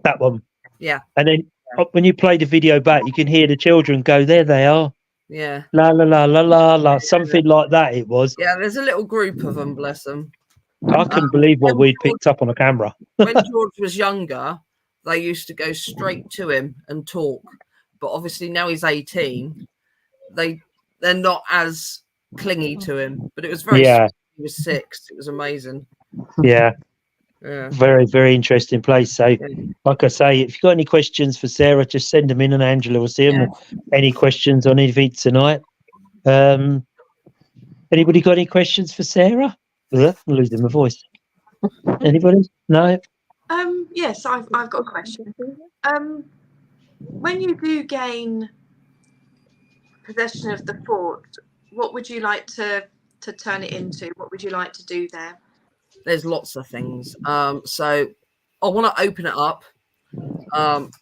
Speaker 1: That one.
Speaker 3: Yeah.
Speaker 1: And then when you play the video back, you can hear the children go, there they are.
Speaker 3: Yeah.
Speaker 1: La, la, la, la, la, la. Something like that it was.
Speaker 3: Yeah, there's a little group of them, bless them.
Speaker 1: I couldn't believe what we picked up on a camera.
Speaker 3: When George was younger, they used to go straight to him and talk. But obviously now he's 18, they're not as clingy to him. But it was very sweet. He was 6. It was amazing.
Speaker 1: Yeah.
Speaker 3: Yeah.
Speaker 1: Very, very interesting place. So, like I say, if you've got any questions for Sarah, just send them in and Angela will see them. Any questions on anything tonight? Anybody got any questions for Sarah? I'm losing my voice. Anybody? No?
Speaker 6: Yes, I've got a question. When you do gain possession of the fort, what would you like to turn it into? What would you like to do there?
Speaker 3: There's lots of things. So I want to open it up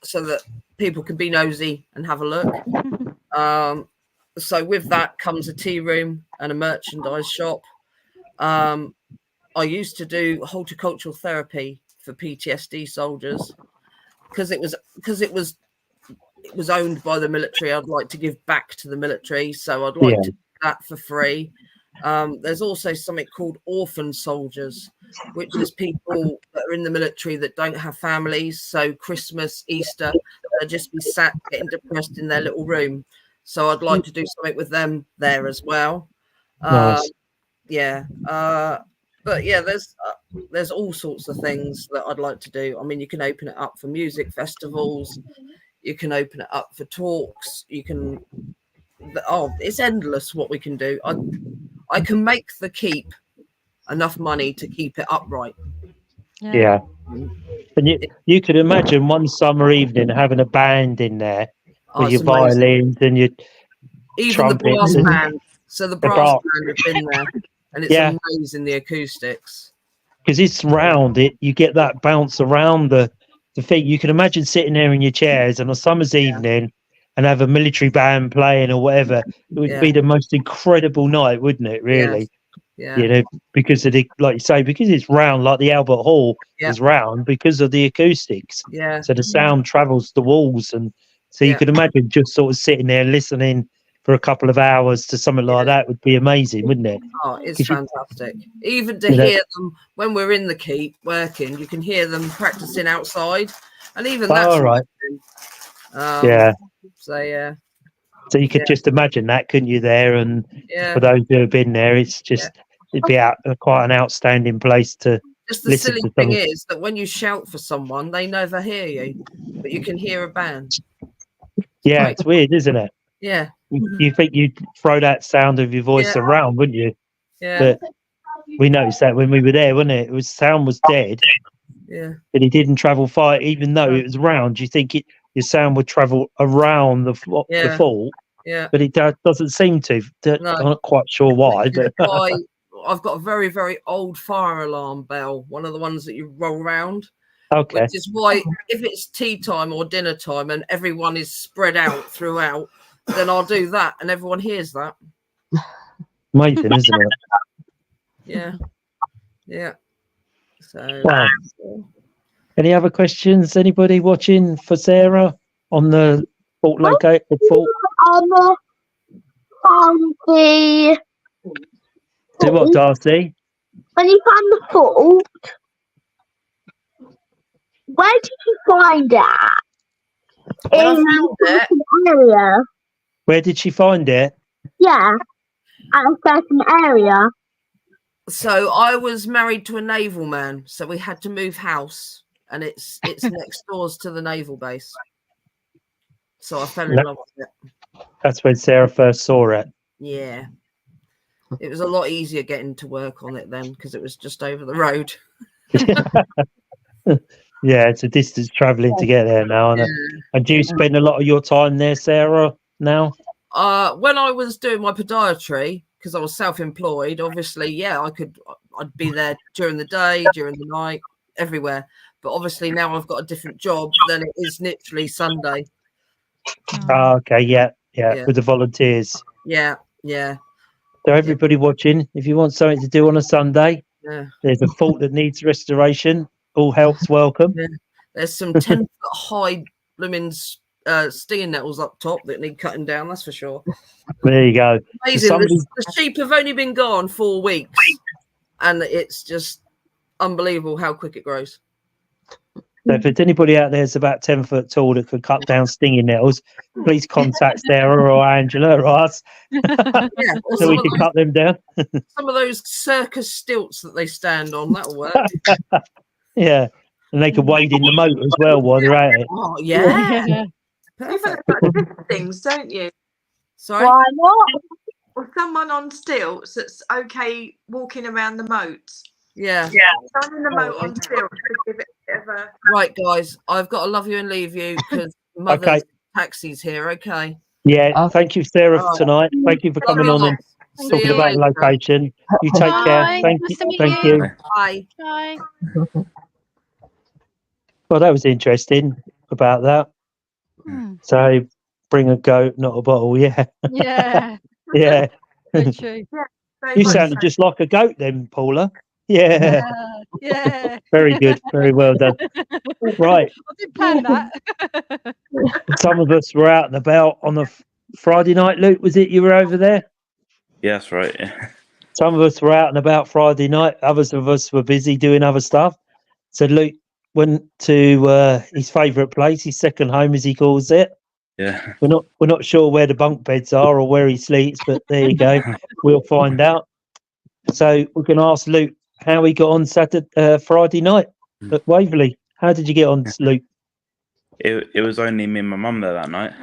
Speaker 3: so that people can be nosy and have a look. So with that comes a tea room and a merchandise shop. I used to do horticultural therapy for PTSD soldiers because it was owned by the military. I'd like to give back to the military, so I'd like to do that for free. There's also something called orphan soldiers, which is people that are in the military that don't have families. So Christmas, Easter, they'll just be sat getting depressed in their little room. So I'd like to do something with them there as well.
Speaker 1: Nice.
Speaker 3: But yeah, there's all sorts of things that I'd like to do. I mean, you can open it up for music festivals. You can open it up for talks. You can. It's endless what we can do. I can make the keep enough money to keep it upright.
Speaker 1: Yeah. And you could imagine one summer evening having a band in there with your violins and your
Speaker 3: even the brass band. So the brass band have been there, and it's amazing the acoustics.
Speaker 1: Because it's round, you get that bounce around the feet. You can imagine sitting there in your chairs on a summer's evening and have a military band playing or whatever. It would be the most incredible night, wouldn't it? Really, you know, because of like you say, because it's round, like the Albert Hall is round because of the acoustics.
Speaker 3: Yeah.
Speaker 1: So the sound travels the walls, and so you could imagine just sort of sitting there listening for a couple of hours to something like that would be amazing, wouldn't it?
Speaker 3: Oh, it's fantastic. Even to hear them when we're in the keep working, you can hear them practicing outside, and even that's
Speaker 1: right. So you could just imagine that, couldn't you? There, and for those who have been there, it's just it'd be quite an outstanding place to.
Speaker 3: Just the silly thing is that when you shout for someone, they never hear you, but you can hear a band.
Speaker 1: Yeah, it's weird, isn't it?
Speaker 3: Yeah.
Speaker 1: You think you'd throw that sound of your voice around, wouldn't you?
Speaker 3: Yeah.
Speaker 1: But we noticed that when we were there, wasn't it? Sound was dead.
Speaker 3: Yeah.
Speaker 1: But it didn't travel far, even though it was round. You think your sound would travel around the fault.
Speaker 3: Yeah.
Speaker 1: But it doesn't seem to. I'm not quite sure why. But
Speaker 3: I've got a very, very old fire alarm bell, one of the ones that you roll around.
Speaker 1: Okay.
Speaker 3: Which is why if it's tea time or dinner time and everyone is spread out throughout, then I'll do that and everyone hears that.
Speaker 1: Amazing, isn't it?
Speaker 3: Yeah. Yeah. So
Speaker 1: any other questions? Anybody watching for Sarah on the fort locate the fort? Do what, Darcy?
Speaker 5: When you found the fort, where did you find it?
Speaker 3: When I found it,
Speaker 5: area.
Speaker 1: Where did she find it?
Speaker 5: Yeah, at a certain area.
Speaker 3: So I was married to a naval man, so we had to move house, and it's next doors to the naval base. So I fell in love with it.
Speaker 1: That's when Sarah first saw it.
Speaker 3: Yeah. It was a lot easier getting to work on it then because it was just over the road.
Speaker 1: Yeah, it's a distance travelling to get there now. And do you spend a lot of your time there, Sarah, now?
Speaker 3: When I was doing my podiatry, because I was self-employed, obviously, I'd be there during the day, during the night, everywhere. But obviously now I've got a different job, then it is literally Sunday.
Speaker 1: Oh, okay, yeah, with the volunteers.
Speaker 3: Yeah.
Speaker 1: So everybody watching, if you want something to do on a Sunday, there's a fort that needs restoration. All help's welcome.
Speaker 3: Yeah. There's some 10-foot high blooming stinging nettles up top that need cutting down, that's for sure.
Speaker 1: There you go.
Speaker 3: Amazing. The sheep have only been gone 4 weeks, and it's just unbelievable how quick it grows.
Speaker 1: So if there's anybody out there that's about 10 foot tall that could cut down stinging nettles, please contact Sarah or Angela or us
Speaker 3: Yeah, or
Speaker 1: so we can cut them down.
Speaker 3: some of those circus stilts that they stand on, that'll work.
Speaker 1: Yeah. And they can wade in the moat as well while they're at it.
Speaker 3: Oh, yeah.
Speaker 6: You've
Speaker 3: Perfect.
Speaker 6: got different things, don't you?
Speaker 3: Sorry?
Speaker 5: Why not?
Speaker 6: Or someone on stilts that's okay walking around the moat.
Speaker 3: Yeah.
Speaker 6: Someone in the moat on stilts could give it a bit of a...
Speaker 3: Right, guys, I've got to love you and leave you because Mother's
Speaker 1: Okay.
Speaker 3: taxi's here. Okay.
Speaker 1: Yeah. Thank you, Sarah, for
Speaker 3: All right.
Speaker 1: tonight. Thank you for coming on and
Speaker 3: See
Speaker 1: talking
Speaker 3: you
Speaker 1: about
Speaker 3: later.
Speaker 1: location. You take care.
Speaker 7: Bye.
Speaker 1: Thank
Speaker 7: Nice
Speaker 1: you.
Speaker 7: to meet
Speaker 1: Thank
Speaker 7: you.
Speaker 1: you.
Speaker 3: Bye.
Speaker 7: Bye.
Speaker 1: Well, that was interesting about that.
Speaker 7: Hmm.
Speaker 1: So bring a goat, not a bottle. Yeah.
Speaker 7: Yeah.
Speaker 1: Yeah.
Speaker 7: Very true.
Speaker 6: Very
Speaker 1: You
Speaker 6: much
Speaker 1: sounded
Speaker 6: so.
Speaker 1: just like a goat then, Paula. Yeah.
Speaker 7: Yeah.
Speaker 1: Very good. Very well done. Right.
Speaker 7: I didn't plan that.
Speaker 1: Some of us were out and about on a Friday night. Luke, was it you were over there?
Speaker 8: Yeah, that's right. Yeah.
Speaker 1: Some of us were out and about Friday night. Others of us were busy doing other stuff. So Luke went to his favourite place, his second home, as he calls it.
Speaker 8: Yeah.
Speaker 1: We're not sure where the bunk beds are or where he sleeps, but there you go. We'll find out. So we're going to ask Luke how he got on Friday night at Waverley. How did you get on, Luke?
Speaker 8: It was only me and my mum there that night.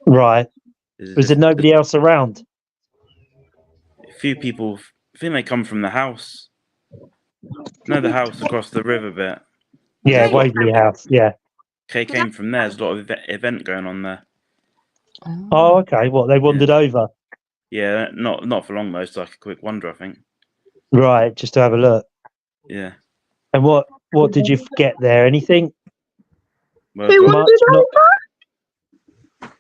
Speaker 1: Right.
Speaker 8: It
Speaker 1: Was there
Speaker 8: just
Speaker 1: nobody else around?
Speaker 8: a few people. I think they come from the house. No, the house across the river bit.
Speaker 1: Yeah, Waverley House. Yeah.
Speaker 8: They came from there. There's a lot of event going on there.
Speaker 1: Oh, okay. What, they wandered over?
Speaker 8: Yeah, not for long though. It's like a quick wander, I think.
Speaker 1: Right, just to have a look.
Speaker 8: Yeah.
Speaker 1: And what did you get there? Anything?
Speaker 8: Well,
Speaker 5: Who
Speaker 8: got-
Speaker 5: wandered
Speaker 1: Not-
Speaker 5: over?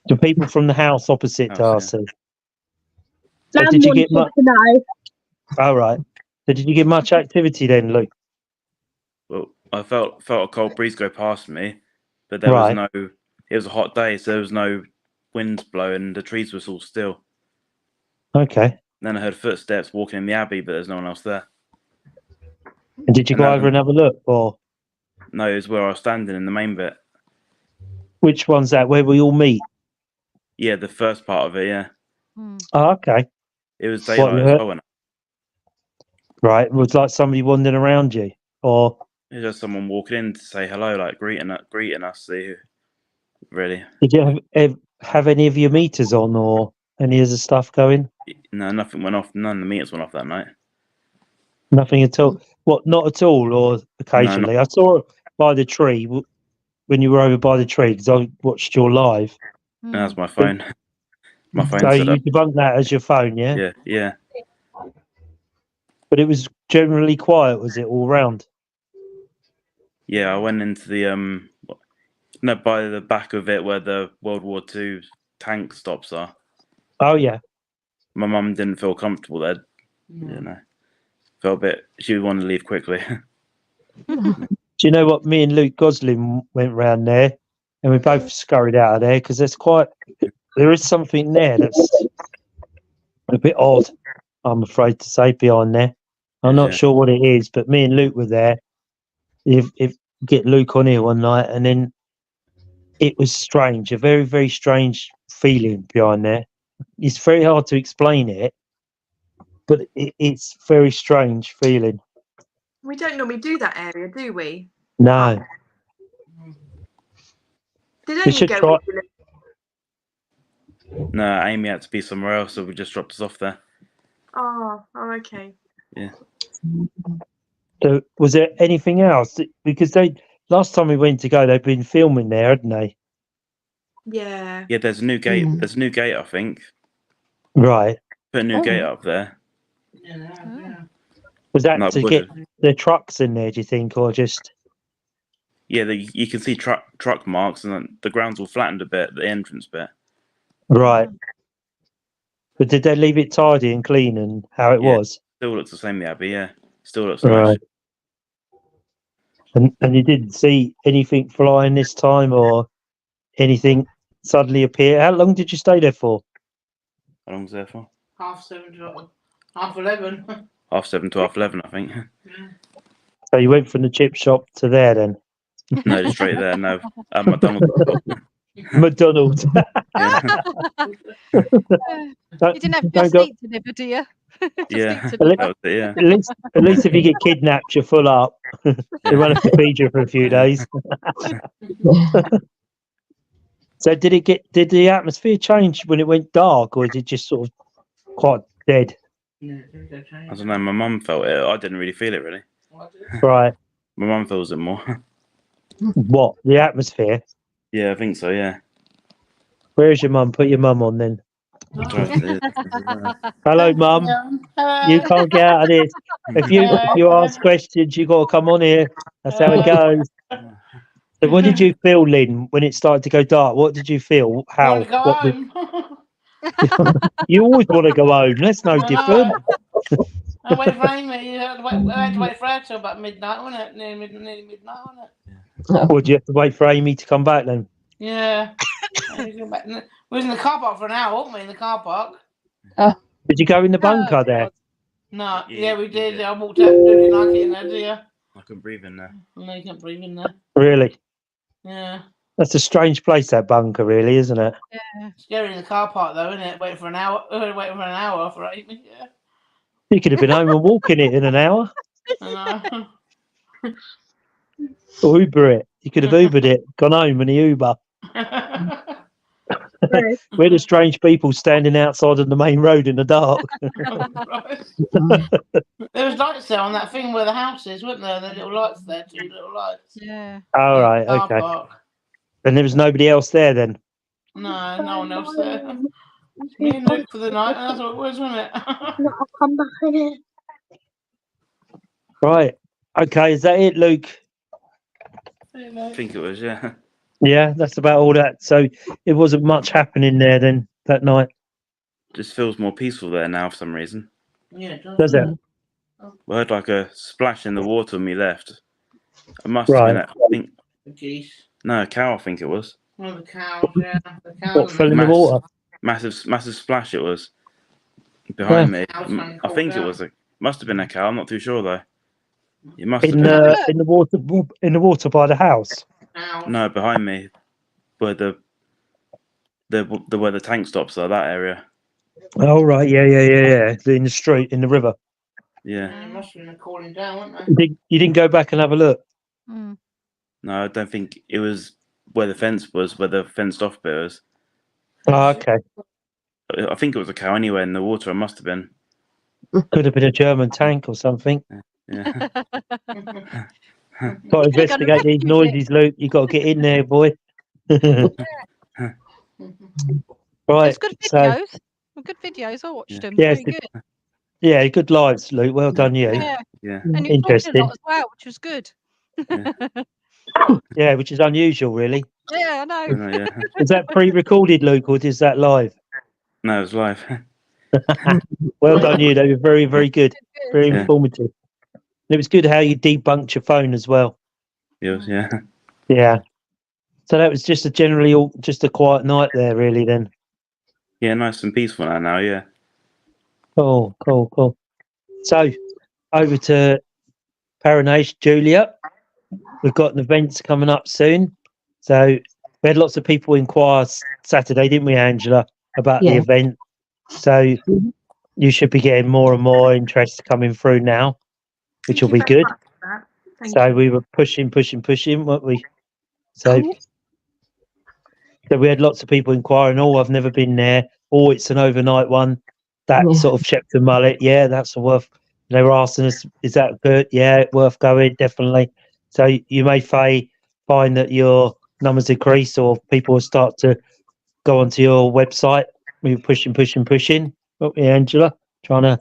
Speaker 1: The people from the house opposite to
Speaker 8: House,
Speaker 1: us.
Speaker 5: Nan
Speaker 1: did you get
Speaker 5: wanted to know.
Speaker 1: All right. So did you get much activity then, Luke?
Speaker 8: well, I felt a cold breeze go past me, but there
Speaker 1: Right.
Speaker 8: was no. It was a hot day, so there was no winds blowing. The trees were all still.
Speaker 1: Okay.
Speaker 8: Then I heard footsteps walking in the abbey, but there's no one else there.
Speaker 1: And did you
Speaker 8: And
Speaker 1: go
Speaker 8: that-
Speaker 1: over and have a look? Or
Speaker 8: No, it was where I was standing in the main bit.
Speaker 1: which one's that? Where we all meet?
Speaker 8: Yeah, the first part of it. Yeah,
Speaker 7: Hmm.
Speaker 1: Oh, okay.
Speaker 8: it was
Speaker 1: What,
Speaker 8: daylight
Speaker 1: you
Speaker 8: as
Speaker 1: heard-
Speaker 8: well. And
Speaker 1: Right. It was like somebody wandering around you. Or
Speaker 8: it was just someone walking in to say hello, like greeting us. See, really?
Speaker 1: did you have any of your meters on or any of the stuff going?
Speaker 8: No, nothing went off. None of the meters went off that night.
Speaker 1: Nothing at all. What? Not at all, or occasionally? I saw it by the tree when you were over by the tree because I watched your live.
Speaker 7: Hmm.
Speaker 8: And that's my phone. My phone
Speaker 1: So
Speaker 8: set
Speaker 1: you
Speaker 8: up.
Speaker 1: debunked that as your phone, yeah?
Speaker 8: Yeah, yeah.
Speaker 1: But it was generally quiet, was it, all round?
Speaker 8: Yeah, I went into the no, by the back of it where the World War II tank stops are.
Speaker 1: Oh yeah.
Speaker 8: My mum didn't feel comfortable there. You know, felt a bit. She would want to leave quickly.
Speaker 1: Do you know what? Me and Luke Goslin went round there, and we both scurried out of there because there is something there that's a bit odd. I'm afraid to say behind there. I'm not
Speaker 8: Yeah.
Speaker 1: sure what it is, but me and Luke were there. If get Luke on here one night, and then it was strange, a very very strange feeling behind there. It's very hard to explain it, but it's very strange feeling.
Speaker 6: We don't normally do that area, do we?
Speaker 1: No,
Speaker 6: Did
Speaker 1: we
Speaker 6: Amy
Speaker 1: should
Speaker 6: go
Speaker 1: try.
Speaker 6: with you?
Speaker 8: No, Amy had to be somewhere else, so we just dropped us off there.
Speaker 6: Oh, okay.
Speaker 1: So was there anything else? Because last time we went to go, they'd been filming there, hadn't they?
Speaker 6: Yeah.
Speaker 8: Yeah, there's a new gate. There's a new gate, I think.
Speaker 1: Right.
Speaker 8: Put a new gate up there.
Speaker 1: Was that
Speaker 8: No,
Speaker 1: to
Speaker 8: was
Speaker 1: get
Speaker 8: it?
Speaker 1: the trucks in there? Do you think, or just?
Speaker 8: Yeah, you can see truck marks, and then the ground's all flattened a bit. The entrance bit.
Speaker 1: Right. But did they leave it tidy and clean and how it
Speaker 8: Yeah.
Speaker 1: was?
Speaker 8: Still looks the same, the abbey. Yeah, still looks
Speaker 1: Right.
Speaker 8: nice.
Speaker 1: And you didn't see anything flying this time or anything suddenly appear? How long did you stay there for?
Speaker 8: How long's there for?
Speaker 9: 7:30 to 11:30.
Speaker 8: 7:30 to 11:30, I think.
Speaker 1: So you went from the chip shop to there then?
Speaker 8: No, just straight there. No, McDonald's.
Speaker 1: McDonald's.
Speaker 8: Yeah,
Speaker 7: You didn't have
Speaker 1: Don't
Speaker 7: Just
Speaker 1: go.
Speaker 7: Eat delivered, do you? Just
Speaker 8: yeah,
Speaker 7: Eat
Speaker 8: that
Speaker 7: delivered.
Speaker 8: was it. Yeah,
Speaker 1: At least if you get kidnapped, you're full up. They won't have to feed you for a few days. So did the atmosphere change when it went dark, or is it just sort of quite dead?
Speaker 8: I don't know. My mum felt it. I didn't really feel it really.
Speaker 1: Right.
Speaker 8: My mum feels it more.
Speaker 1: What? The atmosphere?
Speaker 8: Yeah, I think so. Yeah.
Speaker 1: Where's your mum? Put your mum on then.
Speaker 8: I'll try to-
Speaker 1: Hello, mum. You can't get out of this. If you ask questions, you got to come on here. That's how it goes. So what did you feel, Lynn, when it started to go dark? What did you feel? How?
Speaker 9: Go
Speaker 1: What
Speaker 9: home.
Speaker 1: you always want to go home. That's no different.
Speaker 9: I wait for Amy. I had to wait for her till about midnight, wasn't it? Nearly midnight, wasn't it?
Speaker 1: Or do you have to wait for Amy to come back then?
Speaker 9: Yeah. We was in the car park for an hour, weren't we? In the car park.
Speaker 1: Did you go in the bunker there?
Speaker 9: No.
Speaker 8: Yeah,
Speaker 9: Yeah, we
Speaker 8: you
Speaker 9: did.
Speaker 8: did.
Speaker 9: I walked out. Didn't like it in there, do you?
Speaker 8: I couldn't breathe in there.
Speaker 9: No, you can't breathe in there.
Speaker 1: Really?
Speaker 9: Yeah.
Speaker 1: That's a strange place, that bunker, really, isn't it?
Speaker 9: Scary in the car park though, isn't it? Waiting for an hour. Waiting for an hour for Amy. Yeah.
Speaker 1: You could have been home and walking it in an hour.
Speaker 9: I
Speaker 1: Or Uber it. You could have Ubered it, gone home in the Uber.
Speaker 9: know.
Speaker 1: We're the strange people standing outside of the main road in the dark.
Speaker 9: There was lights there on that thing where the house is, weren't there? The little lights there, 2 little lights.
Speaker 7: Yeah.
Speaker 1: All right,
Speaker 9: Car
Speaker 1: okay.
Speaker 9: park.
Speaker 1: And there was nobody else there then?
Speaker 9: No, no one else there. Me and Luke for the night, and that's what it was, wasn't it?
Speaker 5: I'll come back in it.
Speaker 1: Right. Okay, is that it, Luke?
Speaker 8: I think it was. Yeah.
Speaker 1: Yeah, that's about all that. So it wasn't much happening there then that night,
Speaker 8: Just feels more peaceful there now for some reason.
Speaker 9: Yeah,
Speaker 1: does it?
Speaker 8: I heard like a splash in the water when we left. It must
Speaker 1: Right.
Speaker 8: have been. I think
Speaker 9: The geese.
Speaker 8: no, a cow. I think it was.
Speaker 9: Oh, the cows, yeah. The cows.
Speaker 1: What, fell in the
Speaker 8: Mass-
Speaker 1: water?
Speaker 8: Massive splash. It was behind me.
Speaker 9: Cows running
Speaker 8: I think it
Speaker 9: cold
Speaker 8: was a. Must have been a cow. I'm not too sure though. It must have
Speaker 1: In
Speaker 8: been.
Speaker 1: the water by the house.
Speaker 9: Cows.
Speaker 8: No, behind me, where the where the tank stops are. That area.
Speaker 1: Oh right, yeah. In the street, in the river.
Speaker 8: Yeah.
Speaker 9: Yeah, must have been calling down, weren't they?
Speaker 1: You didn't go back and have a look?
Speaker 7: Mm.
Speaker 8: No, I don't think it was where the fence was. Where the fenced off bit was.
Speaker 1: Oh, okay.
Speaker 8: I think it was a cow anyway in the water. It must have been.
Speaker 1: Could have been a German tank or something.
Speaker 8: Yeah.
Speaker 1: Got to investigate these noises, Luke. You got to get in there, boy. Right.
Speaker 7: It's good
Speaker 1: So
Speaker 7: videos. Good videos. I watched them.
Speaker 1: Yeah,
Speaker 7: Very good.
Speaker 1: yeah, good lives, Luke. Well done, you.
Speaker 7: Yeah.
Speaker 8: Yeah.
Speaker 7: And you talked a
Speaker 1: Interesting.
Speaker 7: lot as well, which was good.
Speaker 1: Yeah, which is unusual, really.
Speaker 7: Yeah, I know.
Speaker 8: Yeah.
Speaker 1: Is that pre-recorded, Luke, or is that live?
Speaker 8: No, it was live.
Speaker 1: Well done, you. They were very, very good. Very
Speaker 8: Yeah.
Speaker 1: informative. It was good how you debunked your phone as well.
Speaker 8: It was, yeah.
Speaker 1: Yeah. So that was just just a quiet night there, really. Then.
Speaker 8: Yeah, nice and peaceful now. Yeah.
Speaker 1: Cool. So over to Paranation, Julia. We've got an event coming up soon. So we had lots of people inquire Saturday, didn't we, Angela, about the
Speaker 4: Yeah.
Speaker 1: event. So you should be getting more and more interest coming through now, which will be good. So we were pushing, weren't we? So we had lots of people inquiring, oh, I've never been there. Oh, it's an overnight one. That
Speaker 4: Yeah.
Speaker 1: sort of Shepton Mullet. Yeah, that's worth. They were asking us, is that good? Yeah, worth going, definitely. So you may find that your numbers increase or people will start to go onto your website. We were pushing, weren't we, Angela? Trying to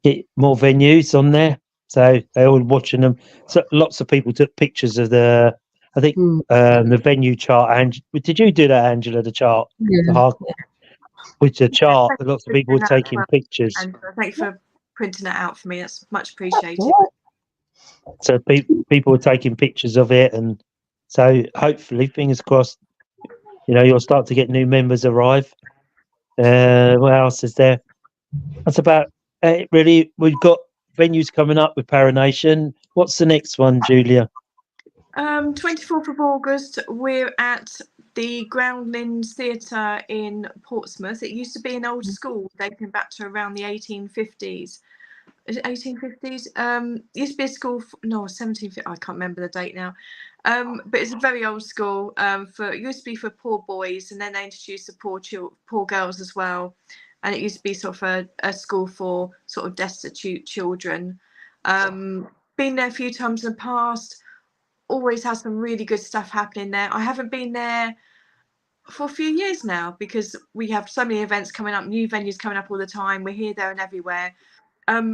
Speaker 1: get more venues on there. So they all watching them. So lots of people took pictures of the venue chart. And did you do that, Angela? The chart, with the chart. Lots of people were taking pictures.
Speaker 6: And thank you for printing it out for me. That's much appreciated.
Speaker 1: So people were taking pictures of it, and so hopefully, fingers crossed, you'll start to get new members arrive. What else is there? That's about it, really. We've got venues coming up with Paranation. What's the next one, Julia?
Speaker 6: 24th of August, we're at the Groundlings Theatre in Portsmouth. It used to be an old school dating back to around the 1850s. Is it 1850s? Used to be a school, 1750, I can't remember the date now. But it's a very old school. It used to be for poor boys, and then they introduced the poor girls as well. And it used to be sort of a school for sort of destitute children. Been there a few times in the past. Always has some really good stuff happening there. I haven't been there for a few years now because we have so many events coming up, new venues coming up all the time. We're here, there, and everywhere.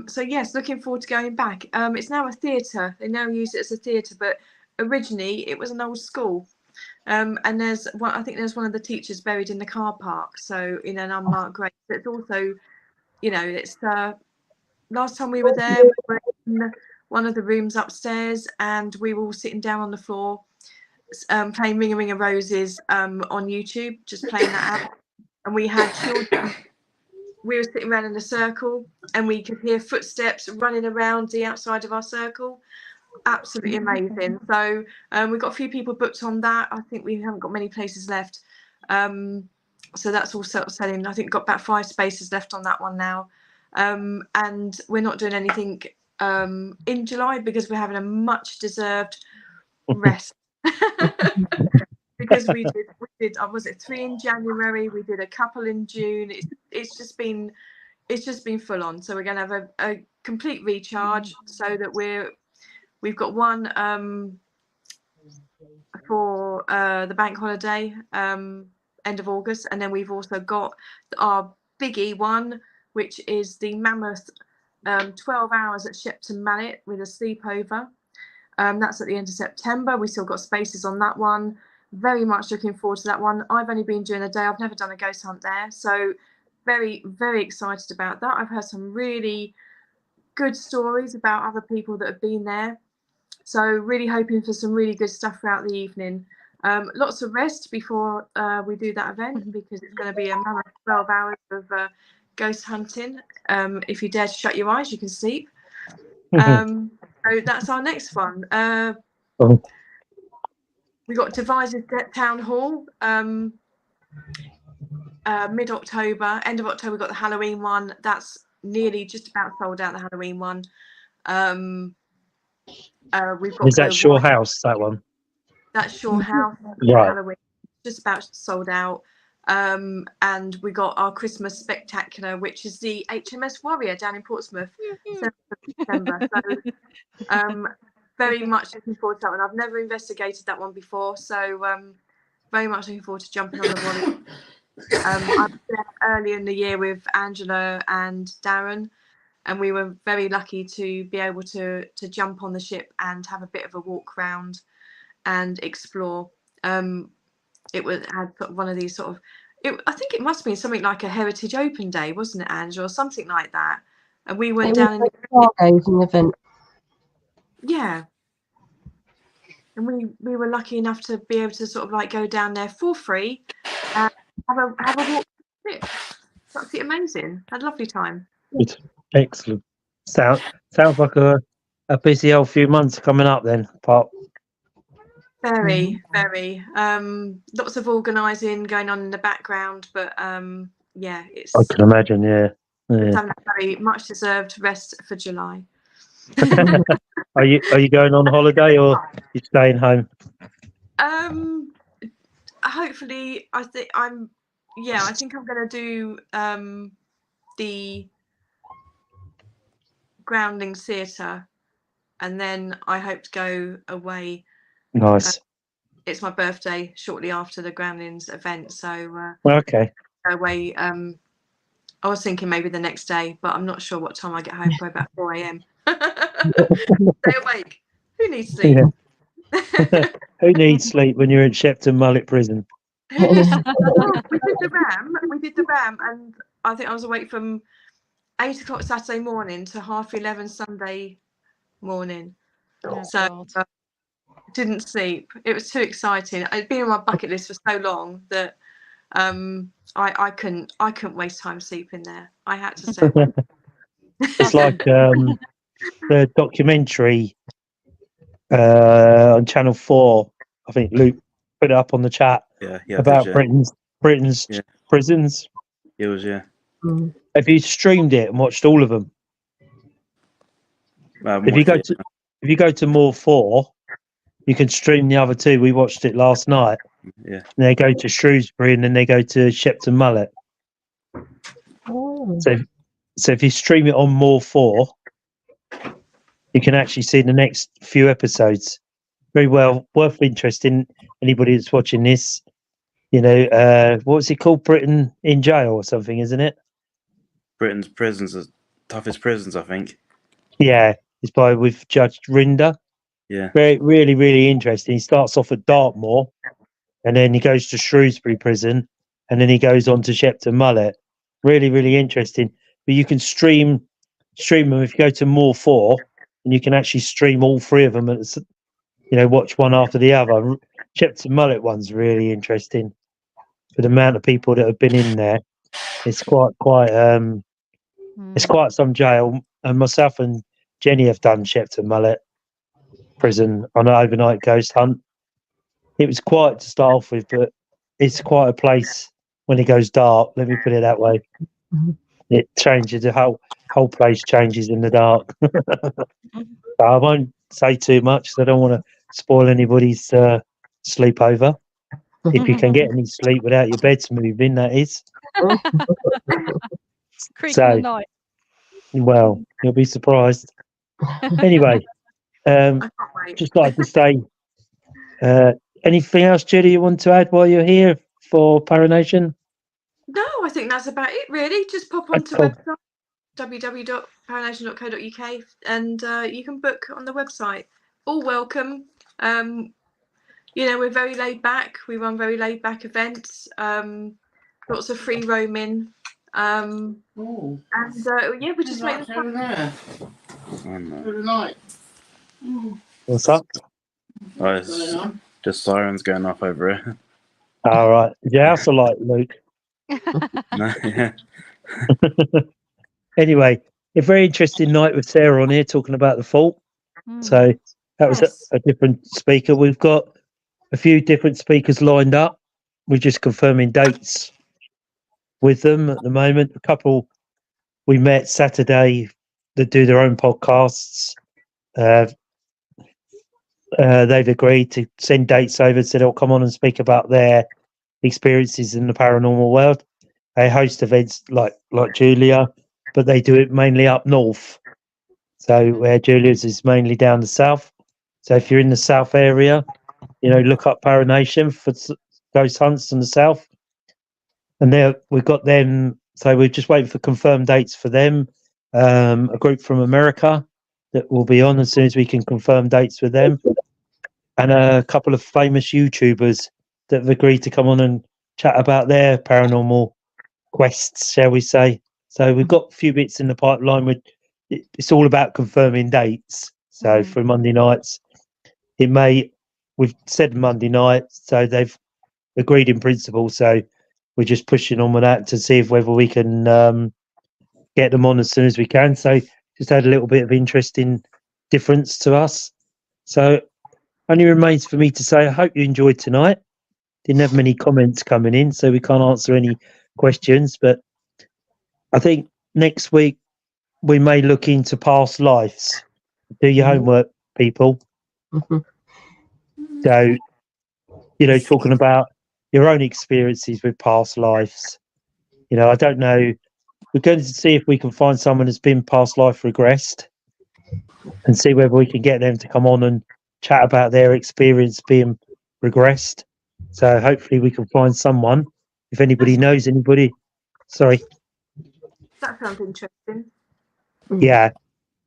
Speaker 6: So yes, looking forward to going back. It's now a theatre. They now use it as a theatre, but originally it was an old school. And I think there's one of the teachers buried in the car park, so in an unmarked grave. It's also, it's last time we were there, we were in one of the rooms upstairs, and we were all sitting down on the floor, playing Ring a Ring of Roses on YouTube, just playing that out. And we had children. We were sitting around in a circle, and we could hear footsteps running around the outside of our circle. Absolutely amazing. So we've got a few people booked on that. I think we haven't got many places left. So that's all selling. I think we've got about 5 spaces left on that one now. And we're not doing anything in July because we're having a much deserved rest. Because we did was it 3 in January, we did a couple in June. It's just been full on. So we're going to have a complete recharge, so that we've got one for the bank holiday, end of August, and then we've also got our biggie one, which is the mammoth 12 hours at Shepton Mallet with a sleepover. That's at the end of September. We still got spaces on that one. Very much looking forward to that one. I've only been doing a day. I've never done a ghost hunt there, so very, very excited about that. I've heard some really good stories about other people that have been there, so really hoping for some really good stuff throughout the evening. Lots of rest before we do that event, because it's going to be a mammoth 12 hours of ghost hunting. If you dare to shut your eyes, you can sleep. So that's our next one. We got Devizes Town Hall, mid-October, end of October. We got the Halloween one. That's nearly just about sold out. The Halloween one. We've got
Speaker 1: Is that Shore House? That one?
Speaker 6: That's Shore House.
Speaker 1: Right.
Speaker 6: Halloween, just about sold out. And we got our Christmas spectacular, which is the HMS Warrior down in Portsmouth, 7th of December. So very much looking forward to that one. I've never investigated that one before, so very much looking forward to jumping on the Warrior. I was there earlier in the year with Angela and Darren, and we were very lucky to be able to jump on the ship and have a bit of a walk round and explore. It had one of these sort of, I think it must be something like a Heritage Open Day, wasn't it, Angela, or something like that? And we went down in
Speaker 10: the event.
Speaker 6: Yeah. And we were lucky enough to be able to sort of like go down there for free and have a walk. It's absolutely amazing. Had a lovely time.
Speaker 1: Good. Excellent. Sounds like a busy old few months coming up then, Pop.
Speaker 6: Very, very. Lots of organising going on in the background, but yeah, it's.
Speaker 1: I can imagine. Yeah.
Speaker 6: It's having a very much deserved rest for July.
Speaker 1: Are you going on holiday or you staying home?
Speaker 6: Hopefully, I think I'm going to do the Groundlings Theatre, and then I hope to go away.
Speaker 1: Nice.
Speaker 6: It's my birthday shortly after the Groundlings event, so
Speaker 1: okay.
Speaker 6: Go away. I was thinking maybe the next day, but I'm not sure what time I get home. Probably about 4 a.m. Stay awake. Who needs sleep?
Speaker 1: Yeah. Who needs sleep when you're in Shepton Mallet prison?
Speaker 6: We did the RAM, and I think I was awake from 8 o'clock Saturday morning to 11:30 Sunday morning. So didn't sleep. It was too exciting. It'd been on my bucket list for so long that I couldn't waste time sleeping there. I had to stay awake.
Speaker 1: It's like the documentary on Channel 4. I think Luke put it up on the chat
Speaker 8: Yeah,
Speaker 1: about
Speaker 8: yeah.
Speaker 1: Britain's
Speaker 8: Yeah.
Speaker 1: prisons.
Speaker 8: It was, yeah.
Speaker 1: Have you streamed it and watched all of them?
Speaker 8: I haven't
Speaker 1: If you
Speaker 8: watched
Speaker 1: go to More 4, you can stream the other two. We watched it last night.
Speaker 8: Yeah.
Speaker 1: And they go to Shrewsbury and then they go to Shepton Mallet.
Speaker 4: Oh.
Speaker 1: So if you stream it on More 4, you can actually see the next few episodes. Very well, worth interesting. Anybody that's watching this, what's it called? Britain in Jail or something, isn't it?
Speaker 8: Britain's prisons are toughest prisons, I think.
Speaker 1: Yeah, it's with Judge Rinder.
Speaker 8: Yeah.
Speaker 1: Very, really, really interesting. He starts off at Dartmoor, and then he goes to Shrewsbury Prison, and then he goes on to Shepton Mallet. Really, really interesting. But you can stream them if you go to More 4, and you can actually stream all three of them. Watch one after the other. Shepton Mallet one's really interesting. For the amount of people that have been in there, it's quite it's quite some jail. And myself and Jenny have done Shepton Mallet prison on an overnight ghost hunt. It was quiet to start off with, but it's quite a place when it goes dark. Let me put it that way. It changes. The whole place changes in the dark. So I won't say too much. So I don't want to spoil anybody's sleepover. If you can get any sleep without your beds moving, that is.
Speaker 7: Creaking
Speaker 1: So,
Speaker 7: the night.
Speaker 1: well, you'll be surprised. Anyway,
Speaker 6: I can't wait.
Speaker 1: just like to say, anything else, Judy, you want to add while you're here for Paranation?
Speaker 6: No, I think that's about it, really. Just pop onto
Speaker 1: Cool.
Speaker 6: website www.paranation.co.uk and you can book on the website. All welcome. We're very laid back. We run very laid back events. Lots of free roaming. And we just make them
Speaker 9: over there. Every night.
Speaker 1: What's up?
Speaker 8: Oh, it's just sirens going off over here.
Speaker 1: All right. Is your house alight, Luke?
Speaker 8: No, yeah.
Speaker 1: Anyway, a very interesting night with Sarah on here talking about the fault. So that was a different speaker. We've got a few different speakers lined up. We're just confirming dates with them at the moment. A couple we met Saturday that do their own podcasts. They've agreed to send dates over, so they'll come on and speak about their experiences in the paranormal world. They host events like Julia, but they do it mainly up north. So where Julia's is mainly down the south. So if you're in the south area, look up Paranation for ghost hunts in the south. And there we've got them. So we're just waiting for confirmed dates for them. A group from America that will be on as soon as we can confirm dates with them. And a couple of famous YouTubers that have agreed to come on and chat about their paranormal quests, shall we say. So we've got a few bits in the pipeline. It's all about confirming dates. So for Monday nights, we've said Monday night, so they've agreed in principle. So we're just pushing on with that to see whether we can get them on as soon as we can. So just had a little bit of interesting difference to us. So only remains for me to say, I hope you enjoyed tonight. Didn't have many comments coming in, so we can't answer any questions. But I think next week we may look into past lives. Do your homework, people. So, talking about your own experiences with past lives. I don't know. We're going to see if we can find someone who's been past life regressed and see whether we can get them to come on and chat about their experience being regressed. So hopefully we can find someone. If anybody knows anybody, sorry.
Speaker 6: That sounds interesting.
Speaker 1: Yeah.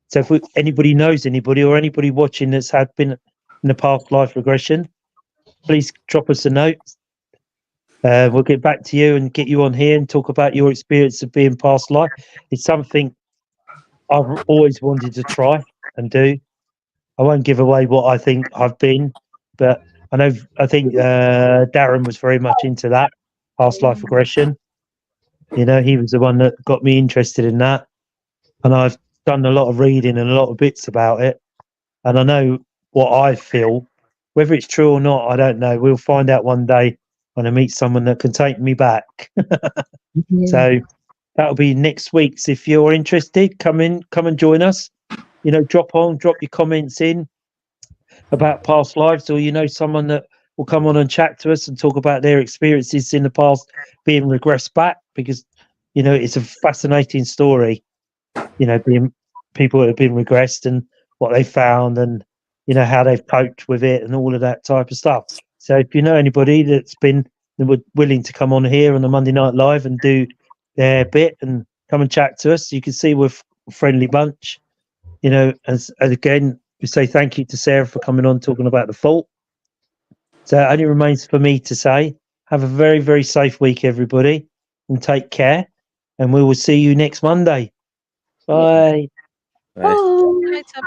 Speaker 1: So if anybody knows anybody or anybody watching that's been in a past life regression, please drop us a note. We'll get back to you and get you on here and talk about your experience of being past life. It's something I've always wanted to try and do. I won't give away what I think I've been, but I think Darren was very much into that past life regression. He was the one that got me interested in that, and I've done a lot of reading and a lot of bits about it. And I know what I feel. Whether it's true or not, I don't know. We'll find out one day when I meet someone that can take me back. So that'll be next week. So if you're interested, come and join us. You know, drop your comments in about past lives, or you know someone that will come on and chat to us and talk about their experiences in the past being regressed back, because you know it's a fascinating story. You know, being people that have been regressed and what they found, and you know how they've coped with it and all of that type of stuff. So if you know anybody that's been willing to come on here on the Monday Night Live and do their bit and come and chat to us, you can see we're a friendly bunch. You know, and again, we say thank you to Sarah for coming on talking about the fault. So it only remains for me to say, have a very, very safe week, everybody, and take care. And we will see you next Monday. Bye.
Speaker 8: Bye.
Speaker 7: See you later.